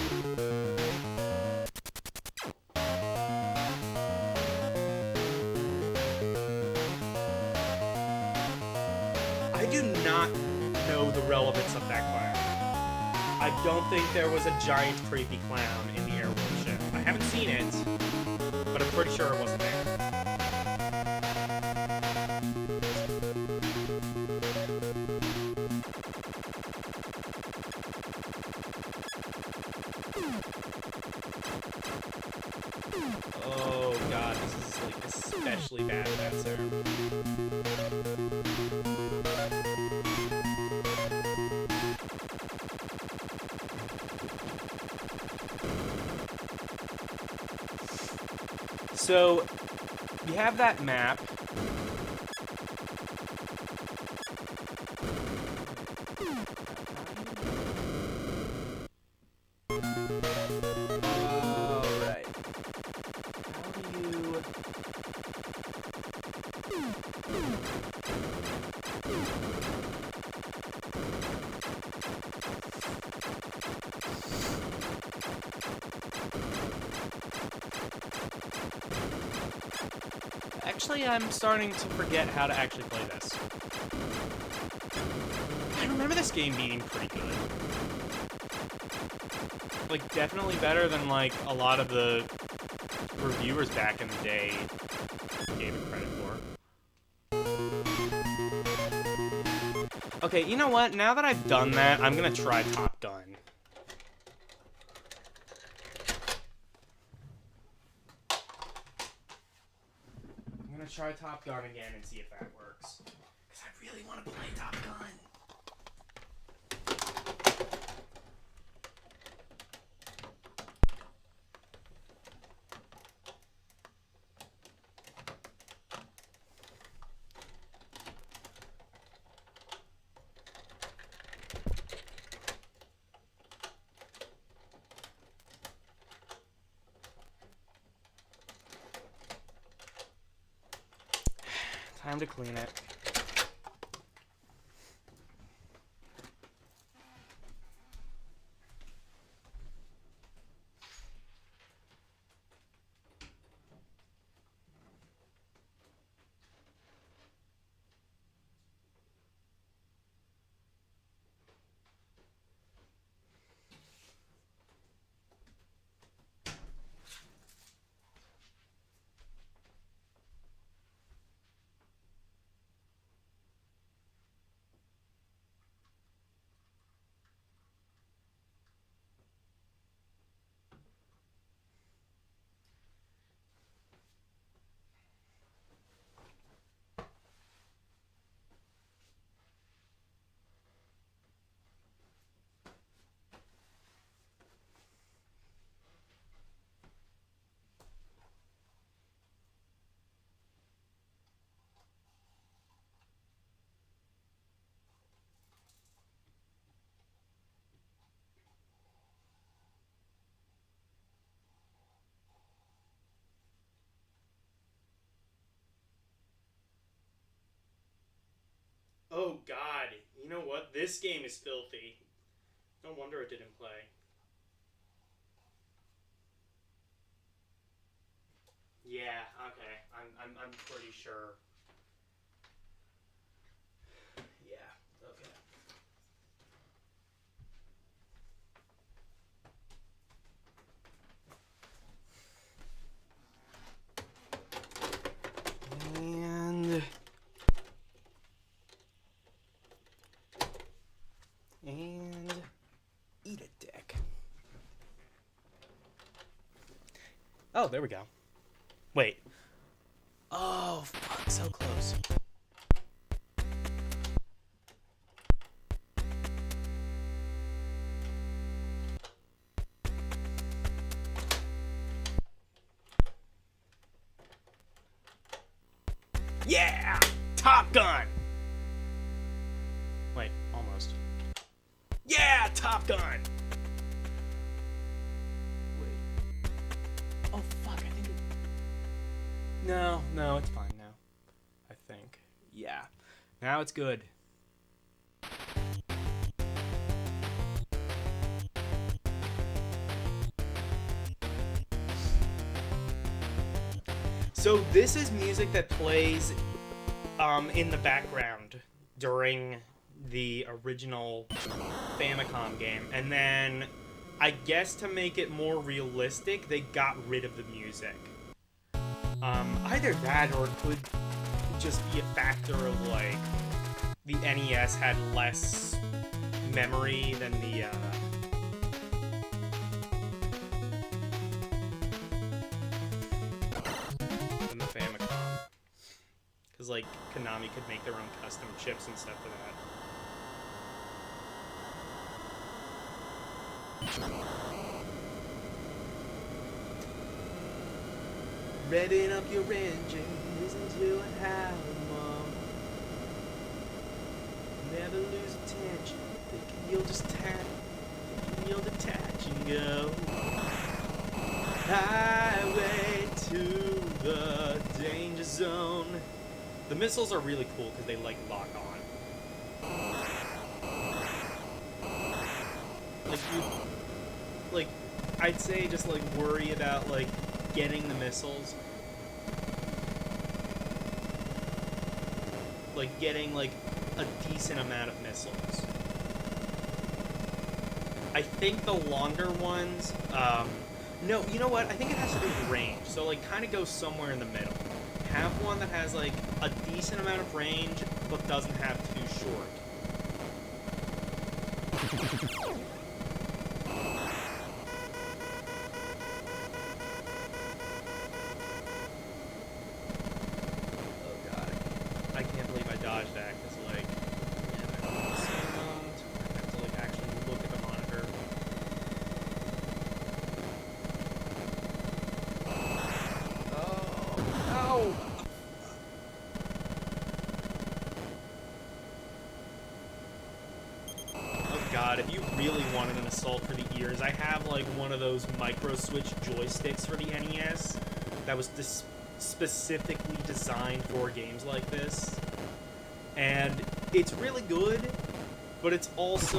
I do not know the relevance of that clown. I don't think there was a giant creepy clown in the Airwolf ship. I haven't seen it, but I'm pretty sure it wasn't there. Oh god, this is like especially bad with that sound. So, you have that map. Alright. How do you... Actually, I'm starting to forget how to actually play this. I remember this game being pretty good. Like, definitely better than, like, a lot of the reviewers back in the day gave it credit for. Okay, you know what? Now that I've done that, I'm gonna try Top Gun. I'm gonna try Top Gun again and see if that works. Because I really want to play Top Gun. Time to clean it. Oh god, you know what? This game is filthy. No wonder it didn't play. Yeah, okay. I'm pretty sure. Yeah, okay. And And eat a dick. Oh, there we go. Wait. Oh, fuck, so close. Yeah! Top Gun! Wait, almost. Yeah! Top Gun! Wait. Oh, fuck, I think it... No, it's fine now. I think. Yeah. Now it's good. So this is music that plays in the background during the original Famicom game, and then I guess to make it more realistic, they got rid of the music. Either that or it could just be a factor of like the NES had less memory than the Famicom. Because, like, Konami could make their own custom chips and stuff for that. Revving up your engine, listen to it howl, Mom. Never lose attention, thinking you'll just thinking you'll detach and go. Highway to the danger zone. The missiles are really cool because they like lock on. Like I'd say just like worry about like getting the missiles. Like getting like a decent amount of missiles. I think the longer ones, no, you know what? I think it has to do with range. So, like, kind of go somewhere in the middle. Have one that has, like, a decent amount of range, but doesn't have too short. Oh, God. I can't believe I dodged that, because, like, I have to, like, actually look at the monitor. Oh, God, if you really wanted an assault for the ears, I have like one of those micro switch joysticks for the NES that was specifically designed for games like this, and it's really good, but it's also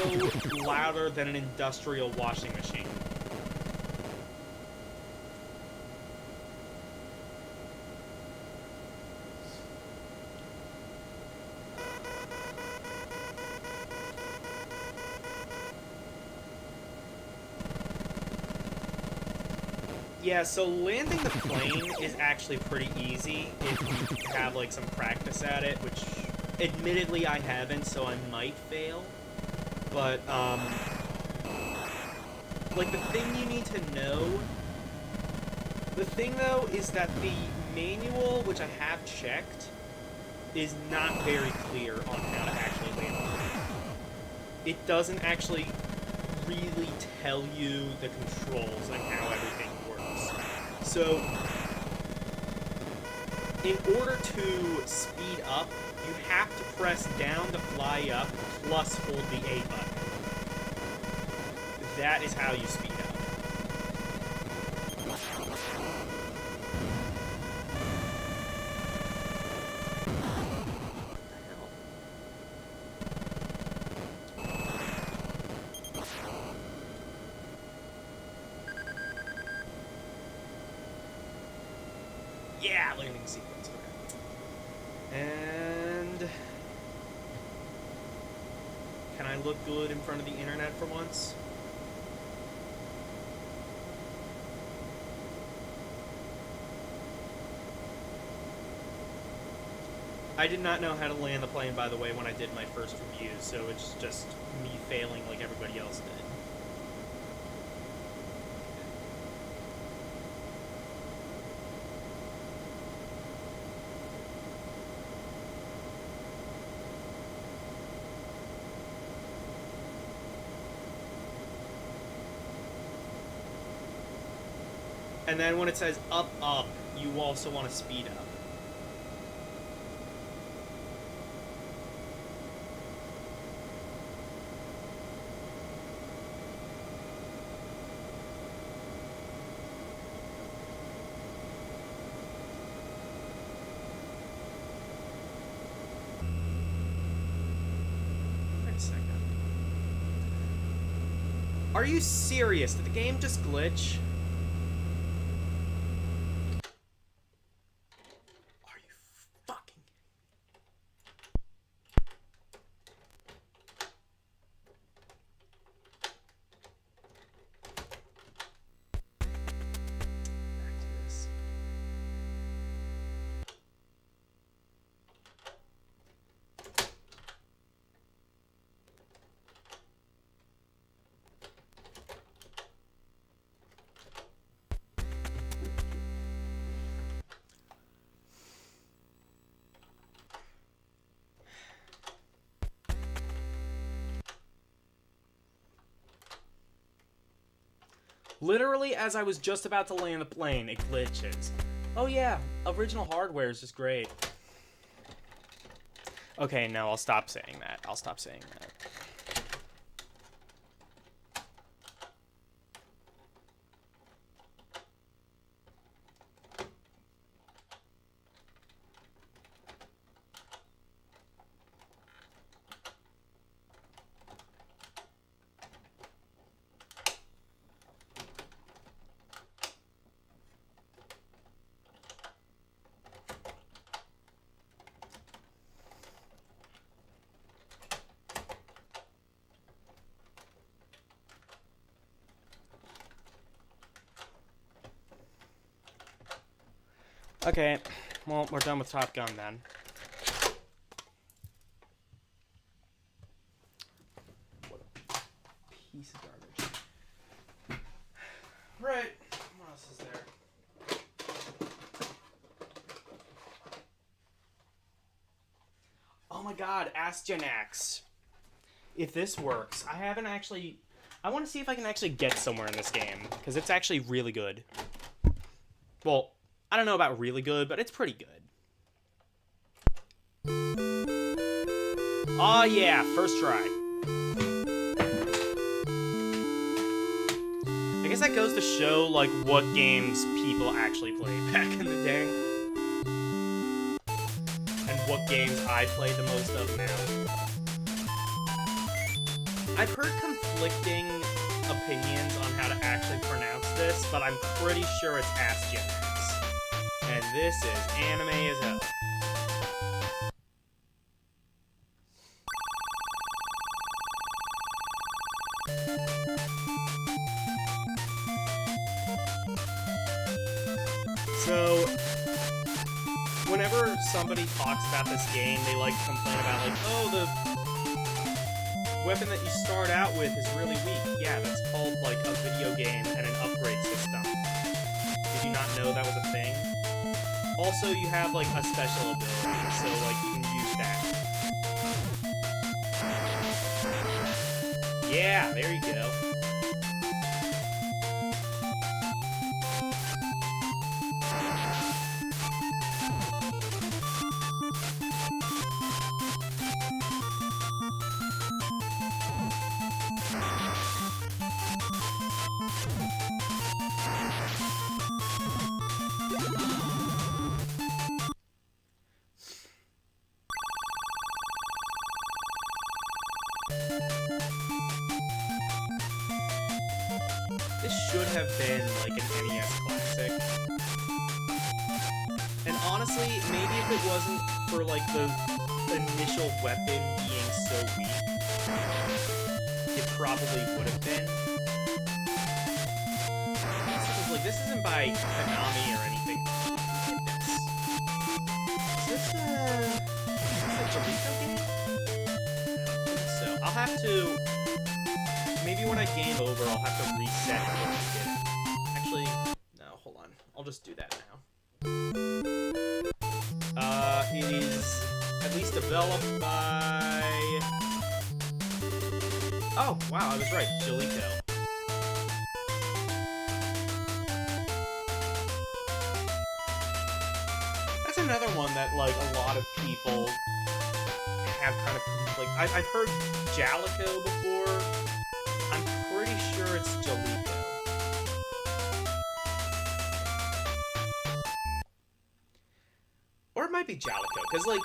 louder than an industrial washing machine. Yeah, so landing the plane is actually pretty easy if you have, like, some practice at it, which, admittedly, I haven't, so I might fail. But, like, the thing you need to know... The thing, though, is that the manual, which I have checked, is not very clear on how to actually land the plane. It doesn't actually really tell you the controls and how everything works. So, in order to speed up, you have to press down to fly up, plus hold the A button. That is how you speed up. Yeah, landing sequence. Okay. And can I look good in front of the internet for once? I did not know how to land the plane, by the way, when I did my first review, so it's just me failing like everybody else did. And then when it says up, up, you also want to speed up. Wait a second. Are you serious? Did the game just glitch? Literally, as I was just about to land the plane, it glitches. Oh yeah, original hardware is just great. Okay, no, I'll stop saying that. I'll stop saying that. Okay, well, we're done with Top Gun then. What a piece of garbage. Right, what else is there? Oh my god, Astynax. If this works, I haven't actually... I want to see if I can actually get somewhere in this game, because it's actually really good. Well... I don't know about really good, but it's pretty good. Oh yeah, first try. I guess that goes to show, like, what games people actually played back in the day. And what games I play the most of now. I've heard conflicting opinions on how to actually pronounce this, but I'm pretty sure it's Astynax. And this is anime as hell. So, whenever somebody talks about this game, they like complain about like, oh, the weapon that you start out with is really weak. Yeah, that's called like a video game and an upgrade system. Did you not know that was a thing? Also, you have, like, a special ability, so, like, you can use that. Yeah, there you go. This should have been, like, an NES classic. And honestly, maybe if it wasn't for, like, the initial weapon being so weak, it probably would have been. Like, this isn't by Konami or anything. Is this, Jaleco game? So I'll have to... Maybe when I game over, I'll have to reset it. Actually, no, hold on. I'll just do that now. It is at least developed by... Oh, wow, I was right. Jaleco. That's another one that, like, a lot of people have kind of, like, I've heard Jaleco before. I'm pretty sure it's Jaleco. Or it might be Jaleco, because, like...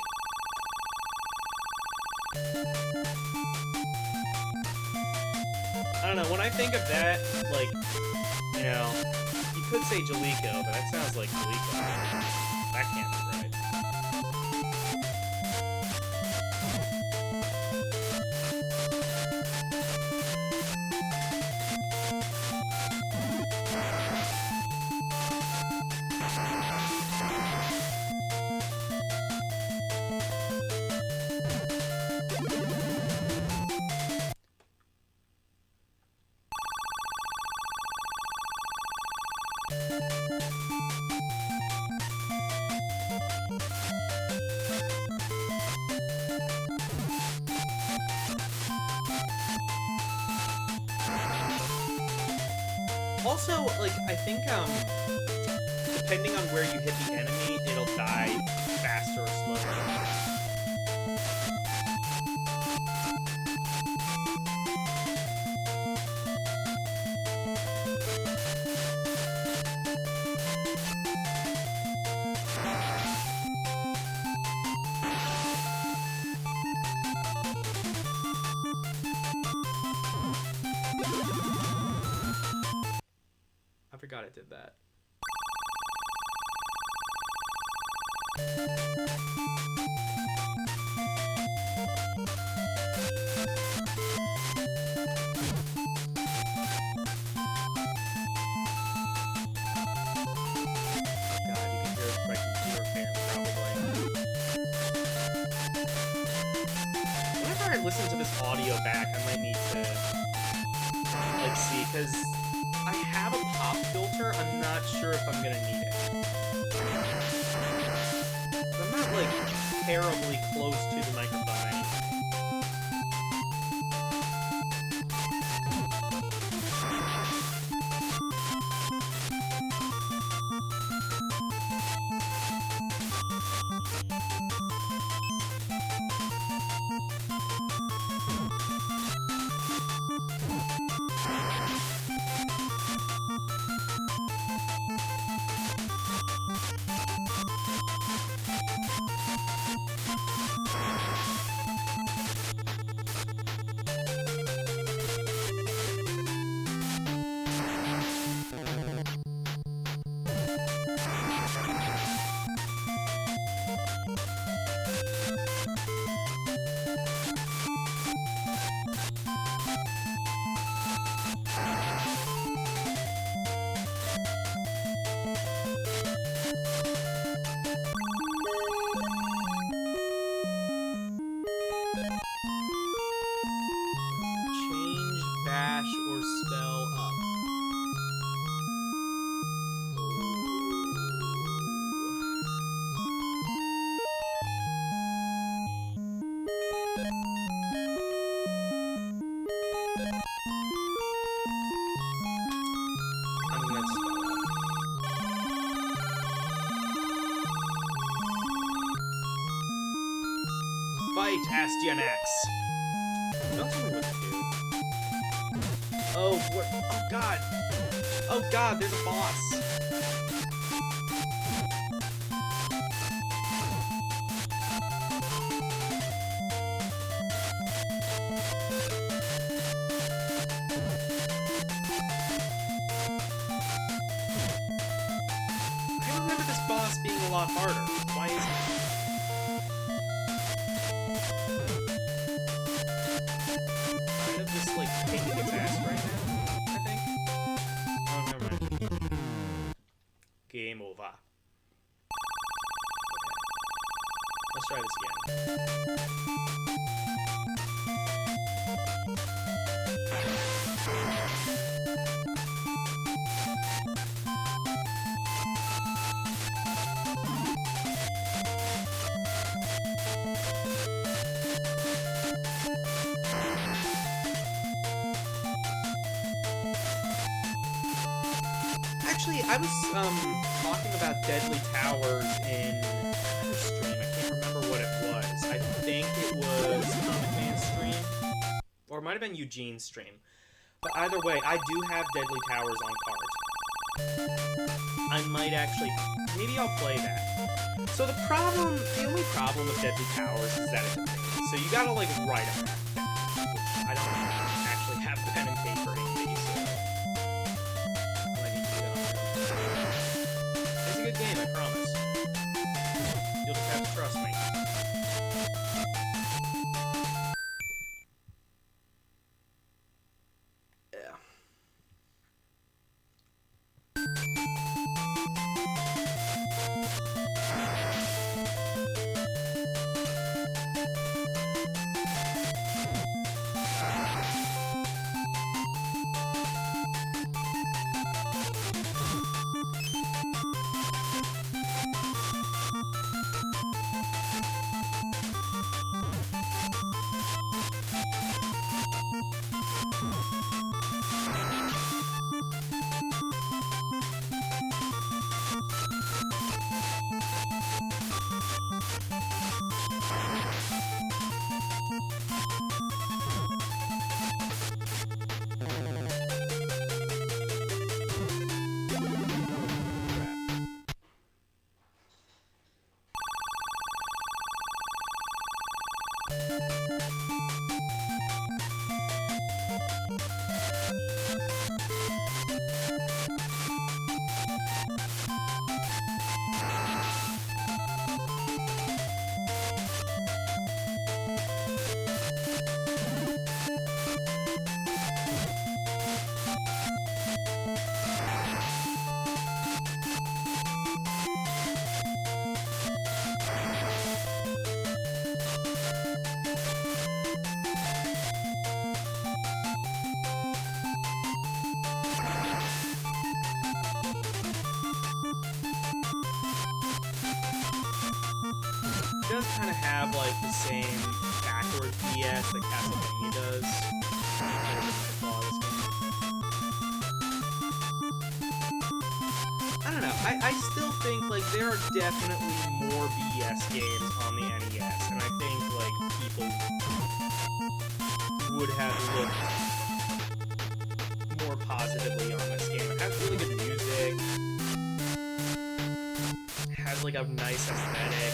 I don't know, when I think of that, like, you know, you could say Jaleco, but that sounds like Jaleco. That can't be right. Also, like, I think, depending on where you hit the enemy, it'll die faster or slower. I forgot I did that. God, you can hear my computer fan probably. Whenever I listen to this audio back, I might need to, like, see, because I have a pop filter, I'm not sure if I'm gonna need it. I'm not, like, terribly close to the microphone anyway. Fight, Astynax! Don't tell me what to do. Oh, what? Oh, God! Oh, God, there's a boss! I remember this boss being a lot harder. Why is it? Just like kicking its ass right now, I think. Oh, never mind. Game over. Okay. Let's try this again. Actually, I was talking about Deadly Towers in another stream. I can't remember what it was. I think it was Comic Man's stream, or it might have been Eugene's stream. But either way, I do have Deadly Towers on cards. I might actually, maybe I'll play that. So the only problem with Deadly Towers is that it's a thing. So you gotta like write them down, which I don't actually have pen and paper handy, so I need to do that on there. It's a good game, I promise. You'll just have to trust me. Yeah. It does kind of have like the same backwards BS that Castlevania does. I don't know. I still think like there are definitely more BS games on the NES, and I think like people would have looked more positively on this game. It has really good music. Has like a nice aesthetic.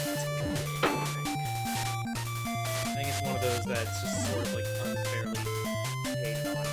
I think it's one of those that's just sort of like unfairly hated on.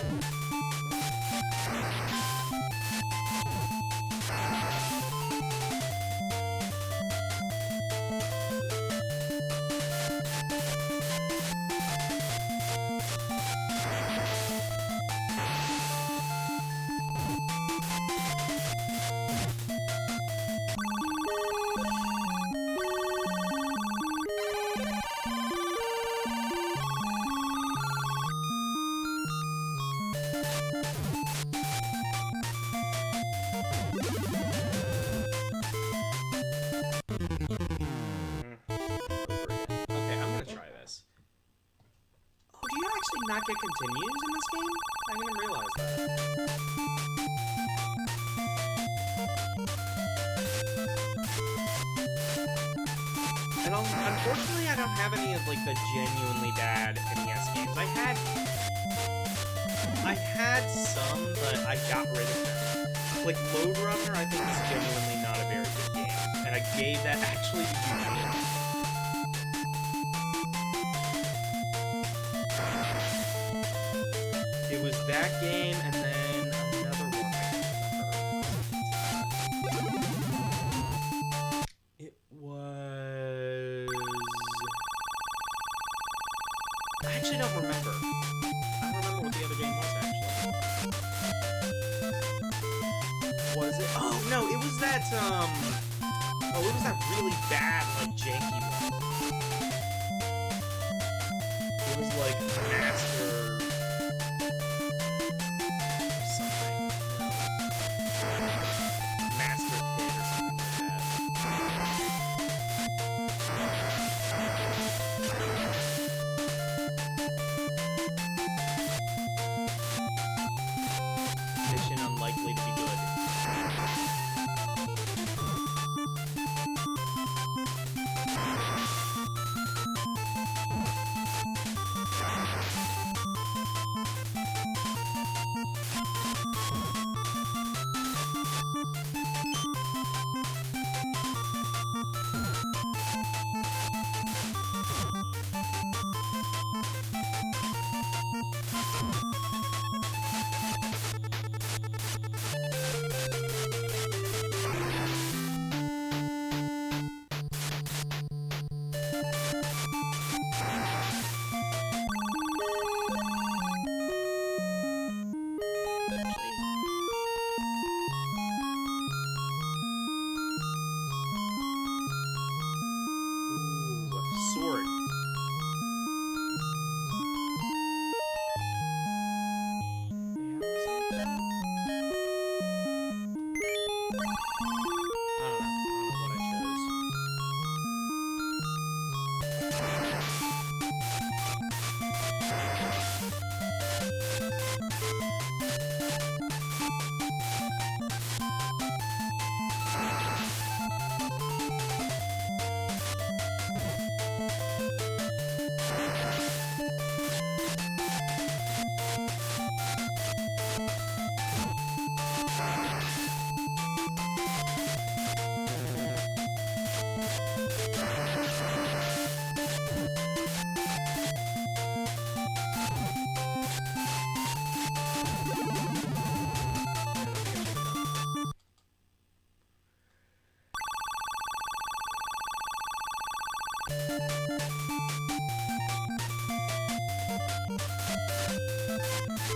Not get continues in this game? I didn't realize that. And unfortunately, I don't have any of like the genuinely bad NES games. I had some, but I got rid of them. Like Lode Runner, I think is genuinely not a very good game, and I gave that actually to you. It was that game, and then another one I can't remember. It was... I actually don't remember. I don't remember what the other game was, actually. Was it? Oh, no, it was that, oh, it was that really bad, like, janky one.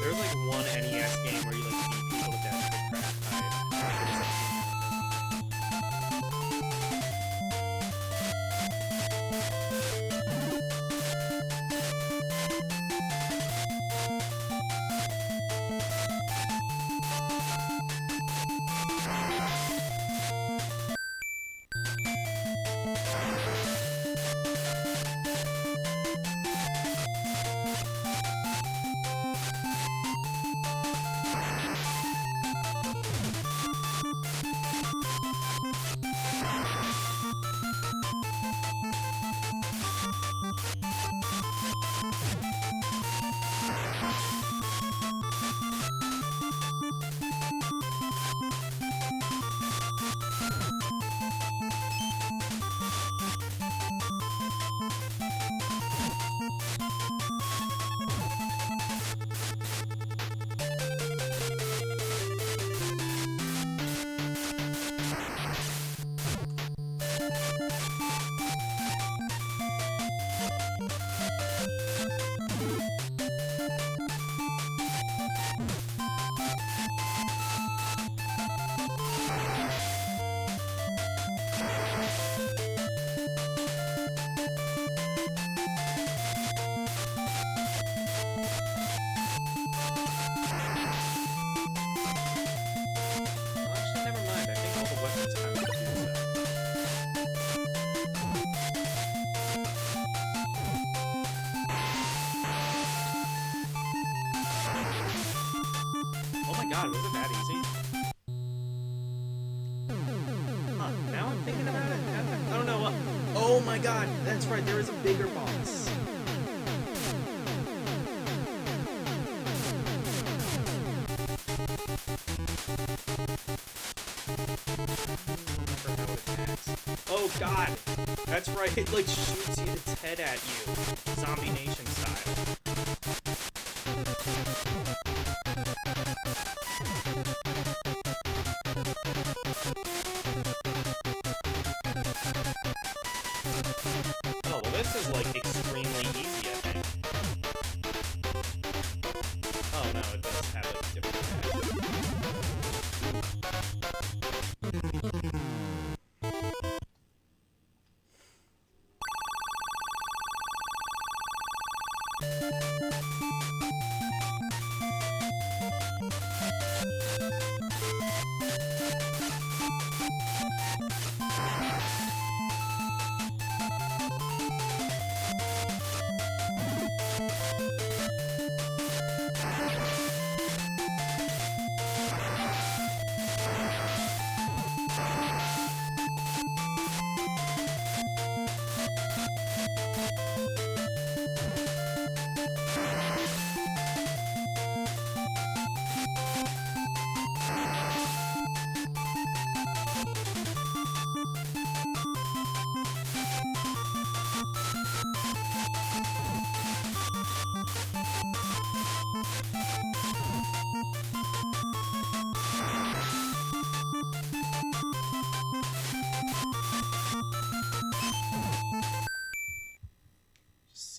There was like one NES game where you like beat people to death with a craft pipe. God, was it that easy? Huh, now I'm thinking about it. I don't know what. Oh my God, that's right, there is a bigger boss. Oh God, that's right, it like shoots its head at you, Zombie Nation style. Oh, well this is like extremely easy, I think. Oh no, it does have like different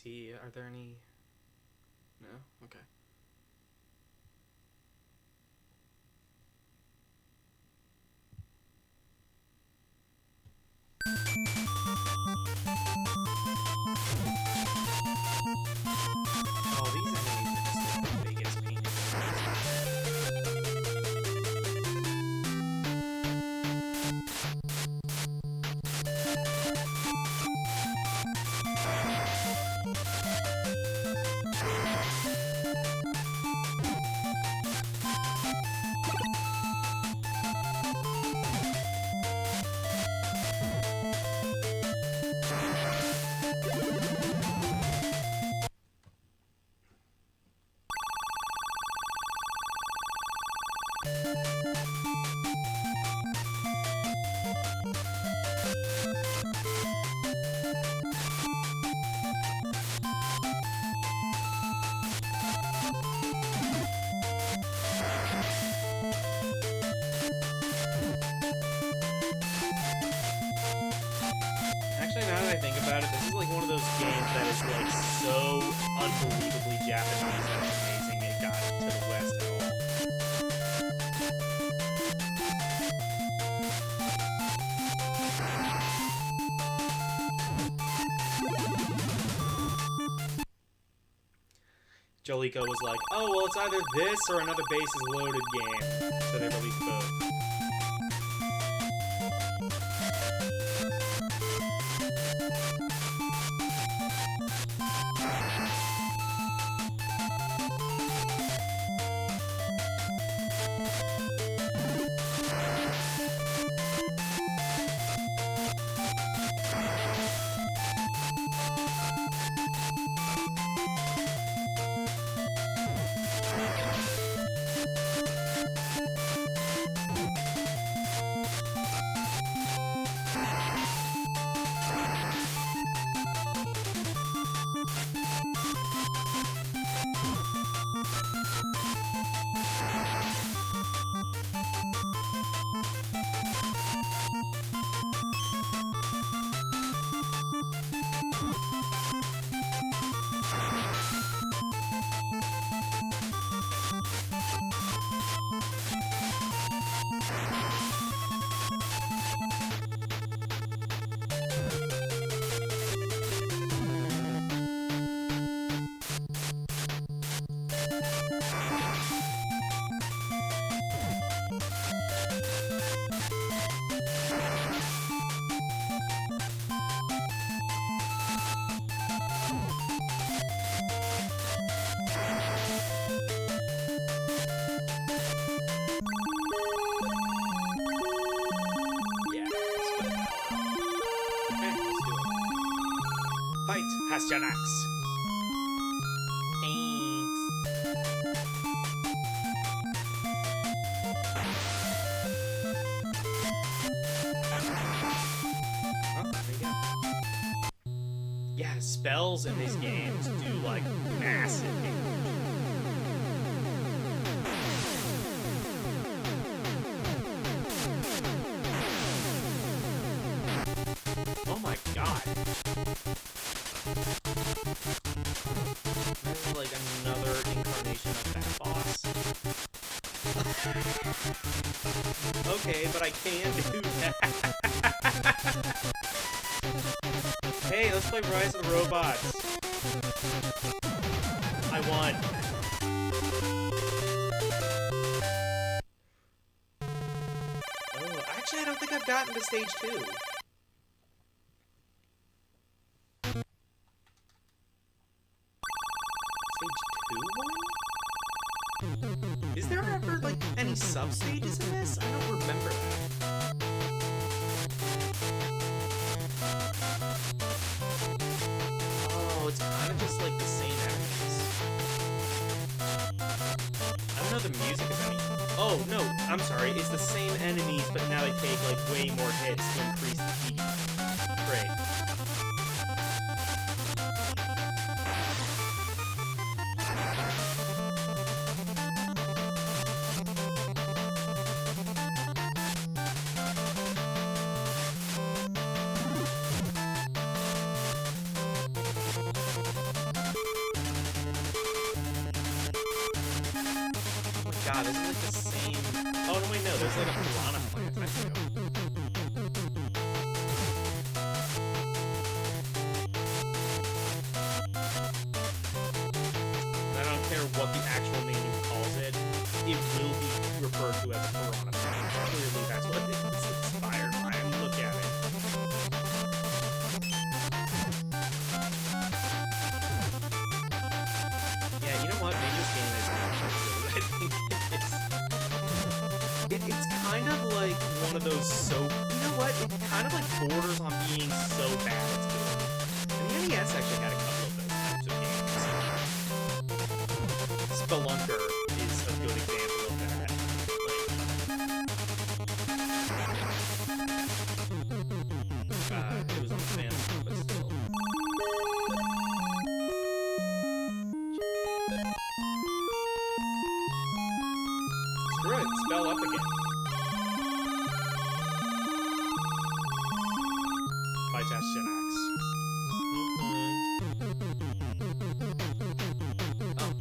see, are there any? No? Okay. Oh, these enemies are just like the biggest pain in the ass. Actually, now that I think about it, this is Jolico was like, oh, well, it's either this or another bases loaded game. So they released both. Astynax. Thanks. Oh, there you go. Yeah, spells in these games do, like, massive damage. Oh my god. This is like another incarnation of that boss. Okay, but I can do that. Hey, let's play Rise of the Robots. I won. Oh, actually, I don't think I've gotten to stage 2. Is there ever, like, any sub-stages in this? I don't remember that. Oh, it's kind of just, like, the same enemies. I don't know the music of any... Oh, no, I'm sorry. It's the same enemies, but now they take, like, way more hits to increase the speed. Great. God, isn't it the same? Oh, no, wait, no, there's like a piranha plant, I think. I don't care what the actual menu calls it, it will be referred to as a piranha plant. Clearly, that's what it's inspired by. I mean, look at it. Yeah, you know what? Maybe this game is not good. I think it's kind of like one of those soap... You know what? It kind of like borders on being so bad it's good. And the NES actually had a couple of those types of games. Spelunker is a good example of that. Like, it was on the Famicom, but still. Screw it, spell up again. Fight Astynax. Oh.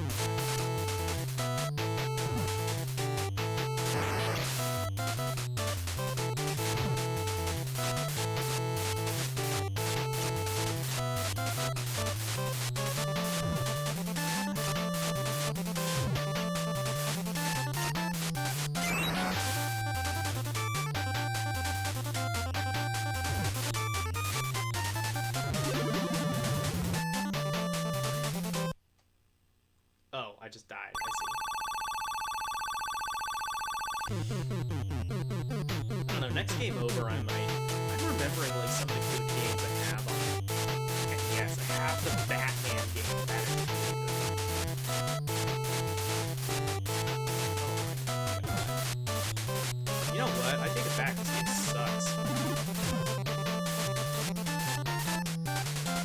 just died. I don't know, next game over I'm remembering like some of the good games I have on it. And yes, I have the Batman game. That is really good. You know what? I take it back. This game sucks.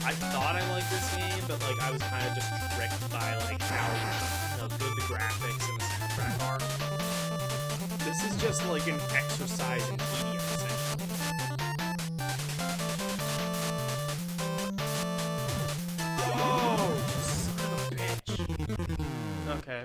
I thought I liked this game, but like I was kind of just tricked by like how good the graphics and the soundtrack are. This is just like an exercise in tedium, essentially. Oh, son of a bitch. Okay.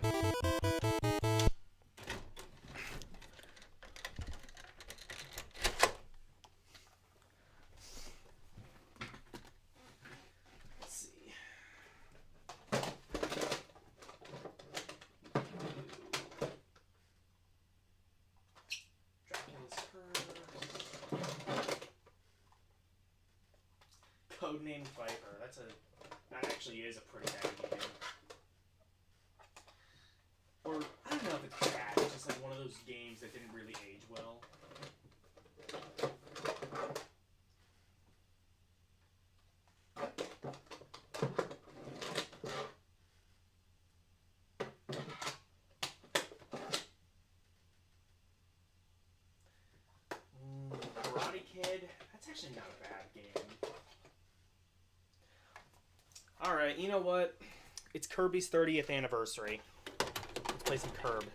Codename Viper. That actually is a pretty bad game. Or I don't know if it's bad. It's just like one of those games that didn't really age well. Karate Kid. That's actually not a bad game. Alright, you know what? It's Kirby's 30th anniversary. Let's play some Kirb.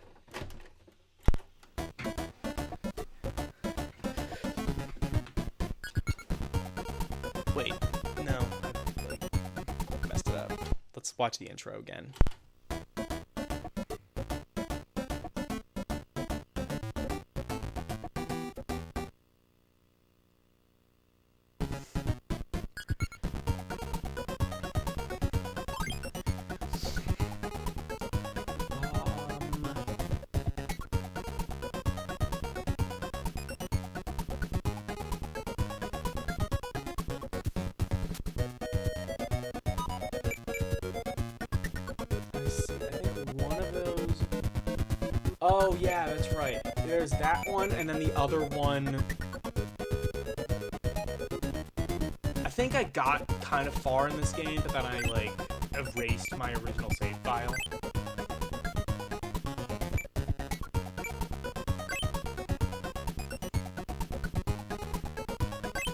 Wait, no. I messed it up. Let's watch the intro again. Oh, yeah, that's right. There's that one, and then the other one... I think I got kind of far in this game, but then I, like, erased my original save file.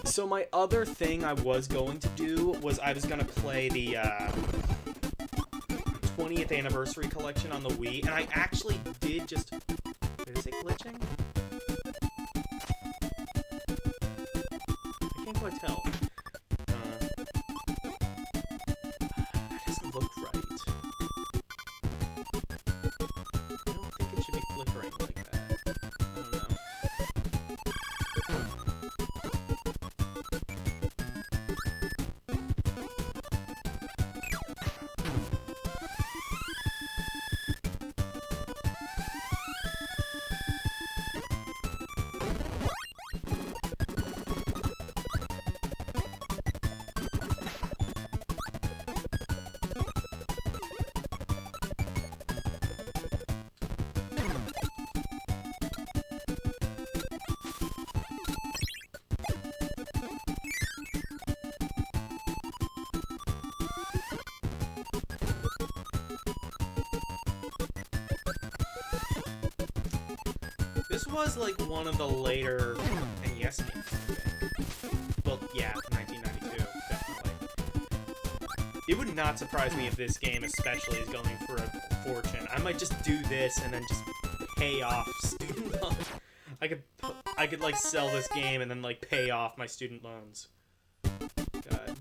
So my other thing I was going to do was I was going to play the, 20th anniversary collection on the Wii, and I actually did just... Did it say glitching? I can't quite tell. That doesn't look right. I don't think it should be flickering like that. I don't know. This was like one of the later NES games, I think. Well, yeah, 1992, definitely. It would not surprise me if this game especially is going for a fortune. I might just do this and then just pay off student loans. I could like sell this game and then like pay off my student loans. God.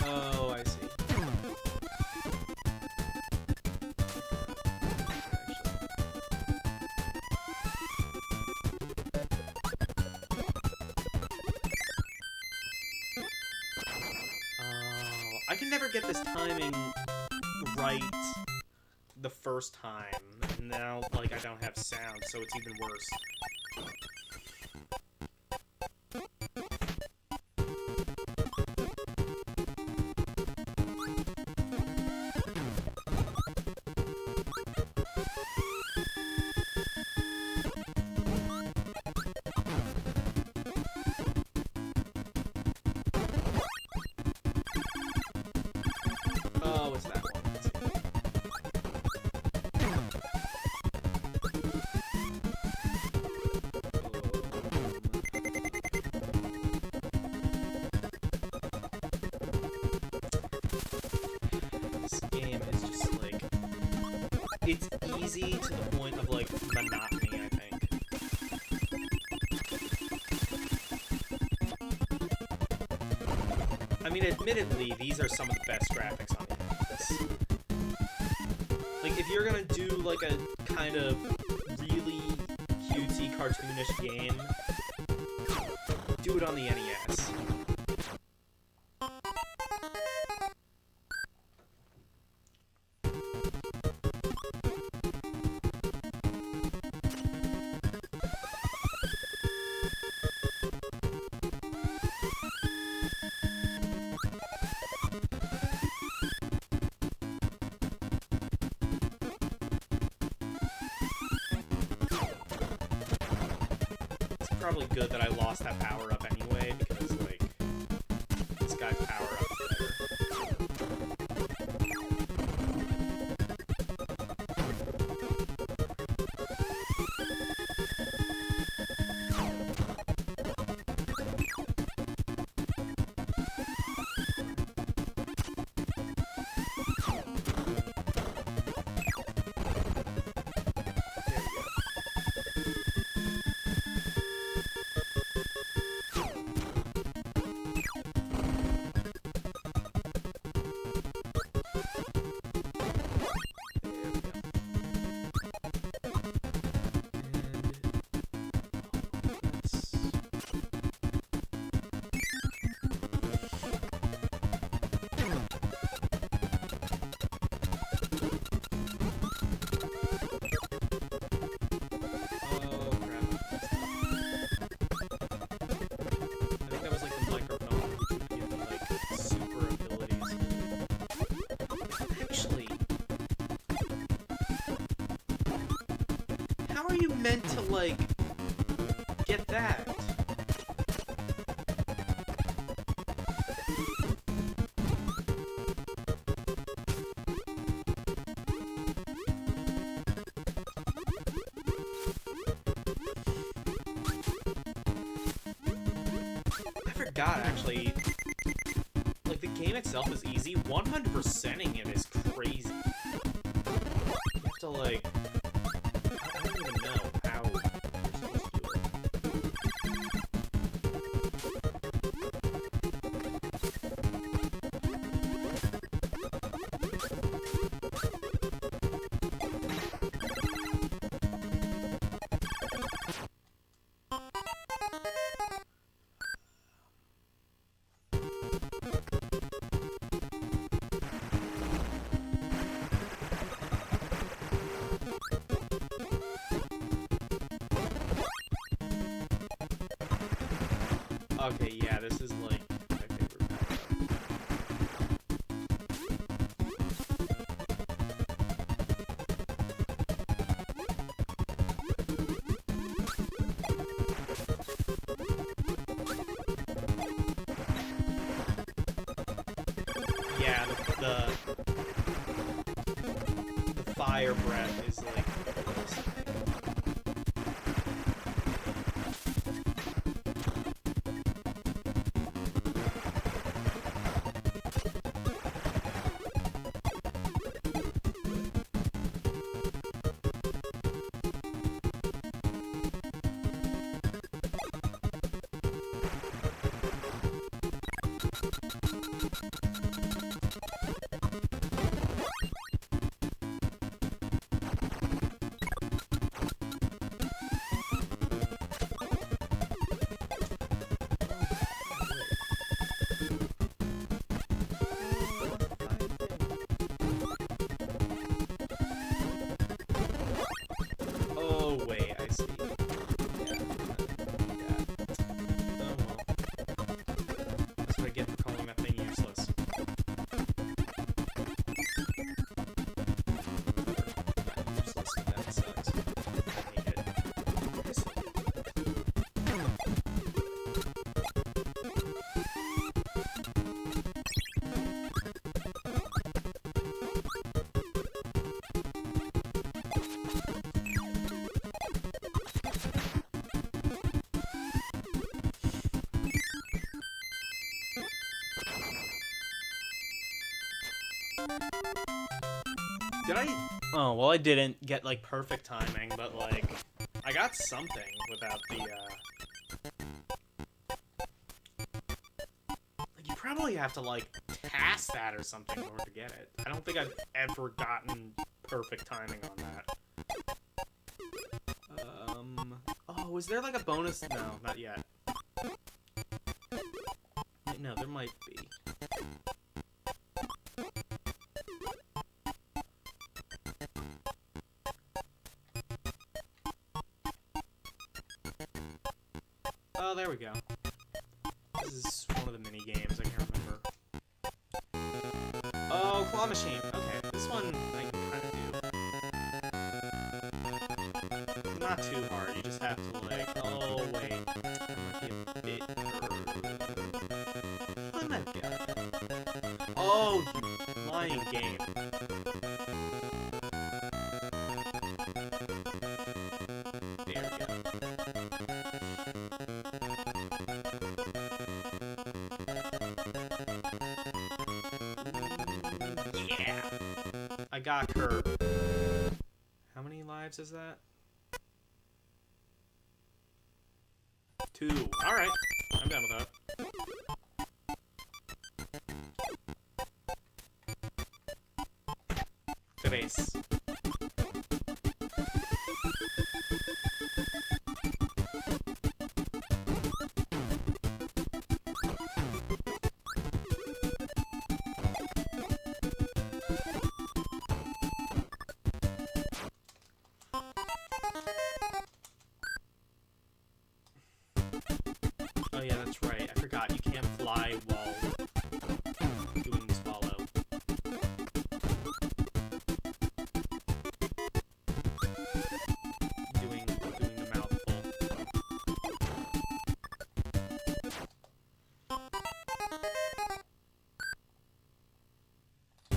Oh, I see. I can never get this timing right the first time. Now, like, I don't have sound, so it's even worse. Oh, it's that one. Let's see. This game is just like, it's easy to the point of like monotony, I think. I mean, admittedly, these are some of the best graphics on the NES. Like, if you're gonna do like a kind of really cutesy, cartoonish game, do it on the NES. Probably good that I lost that power up anyway, because like this guy's power up is better. How are you meant to, like, get that? I forgot, actually. Like, the game itself is easy. 100%ing it is crazy. You have to, like... I don't even know how you're supposed to do it. Okay, yeah, this is like my favorite map. Yeah, the fire breath is like Did I? Oh, well, I didn't get, like, perfect timing, but, like, I got something without the, Like, you probably have to, like, task that or something in order to get it. I don't think I've ever gotten perfect timing on that. Oh, is there, like, a bonus? No, not yet. Wait, no, there might be. Oh, there we go. This is one of the mini games. I can't remember. Oh, claw machine. Okay, this one I can kind of do. Not too hard. You just have to like. Oh wait, that might be a bit. I might get it. Oh, you lying game. There we go. I got Kirby. How many lives is that? 2. Alright. I'm done with that. The base. Oh yeah, that's right. I forgot you can't fly while doing swallow. Doing the mouthful.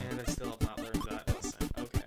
And I still have not learned that lesson. Okay.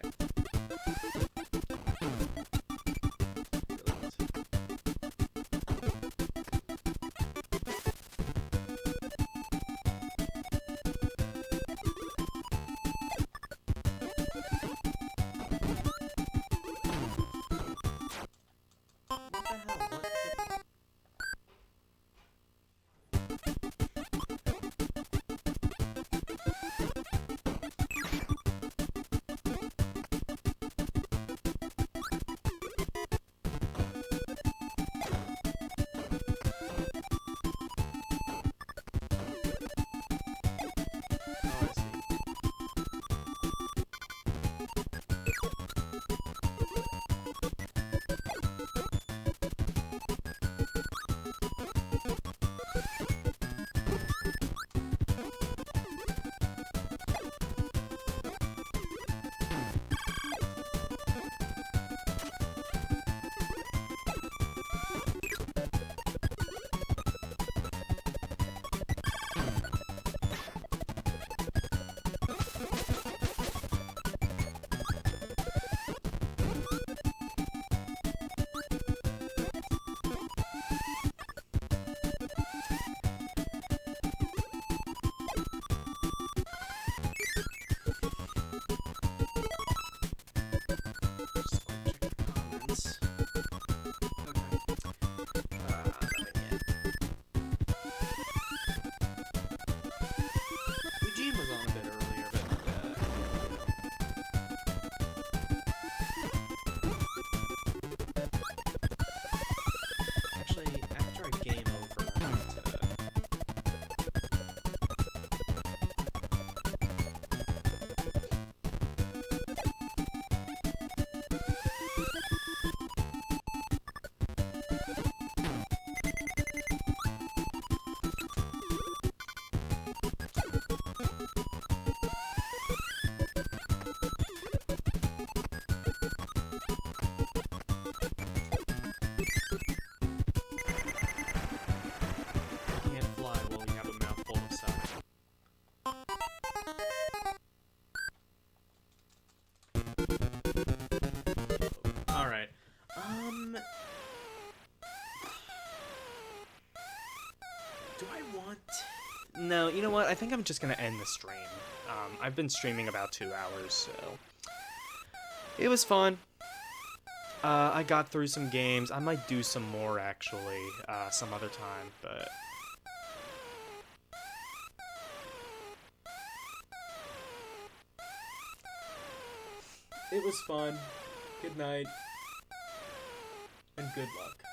Do I want... No, you know what? I think I'm just going to end the stream. I've been streaming about 2 hours, so... It was fun. I got through some games. I might do some more, actually, some other time, but... It was fun. Good night. And good luck.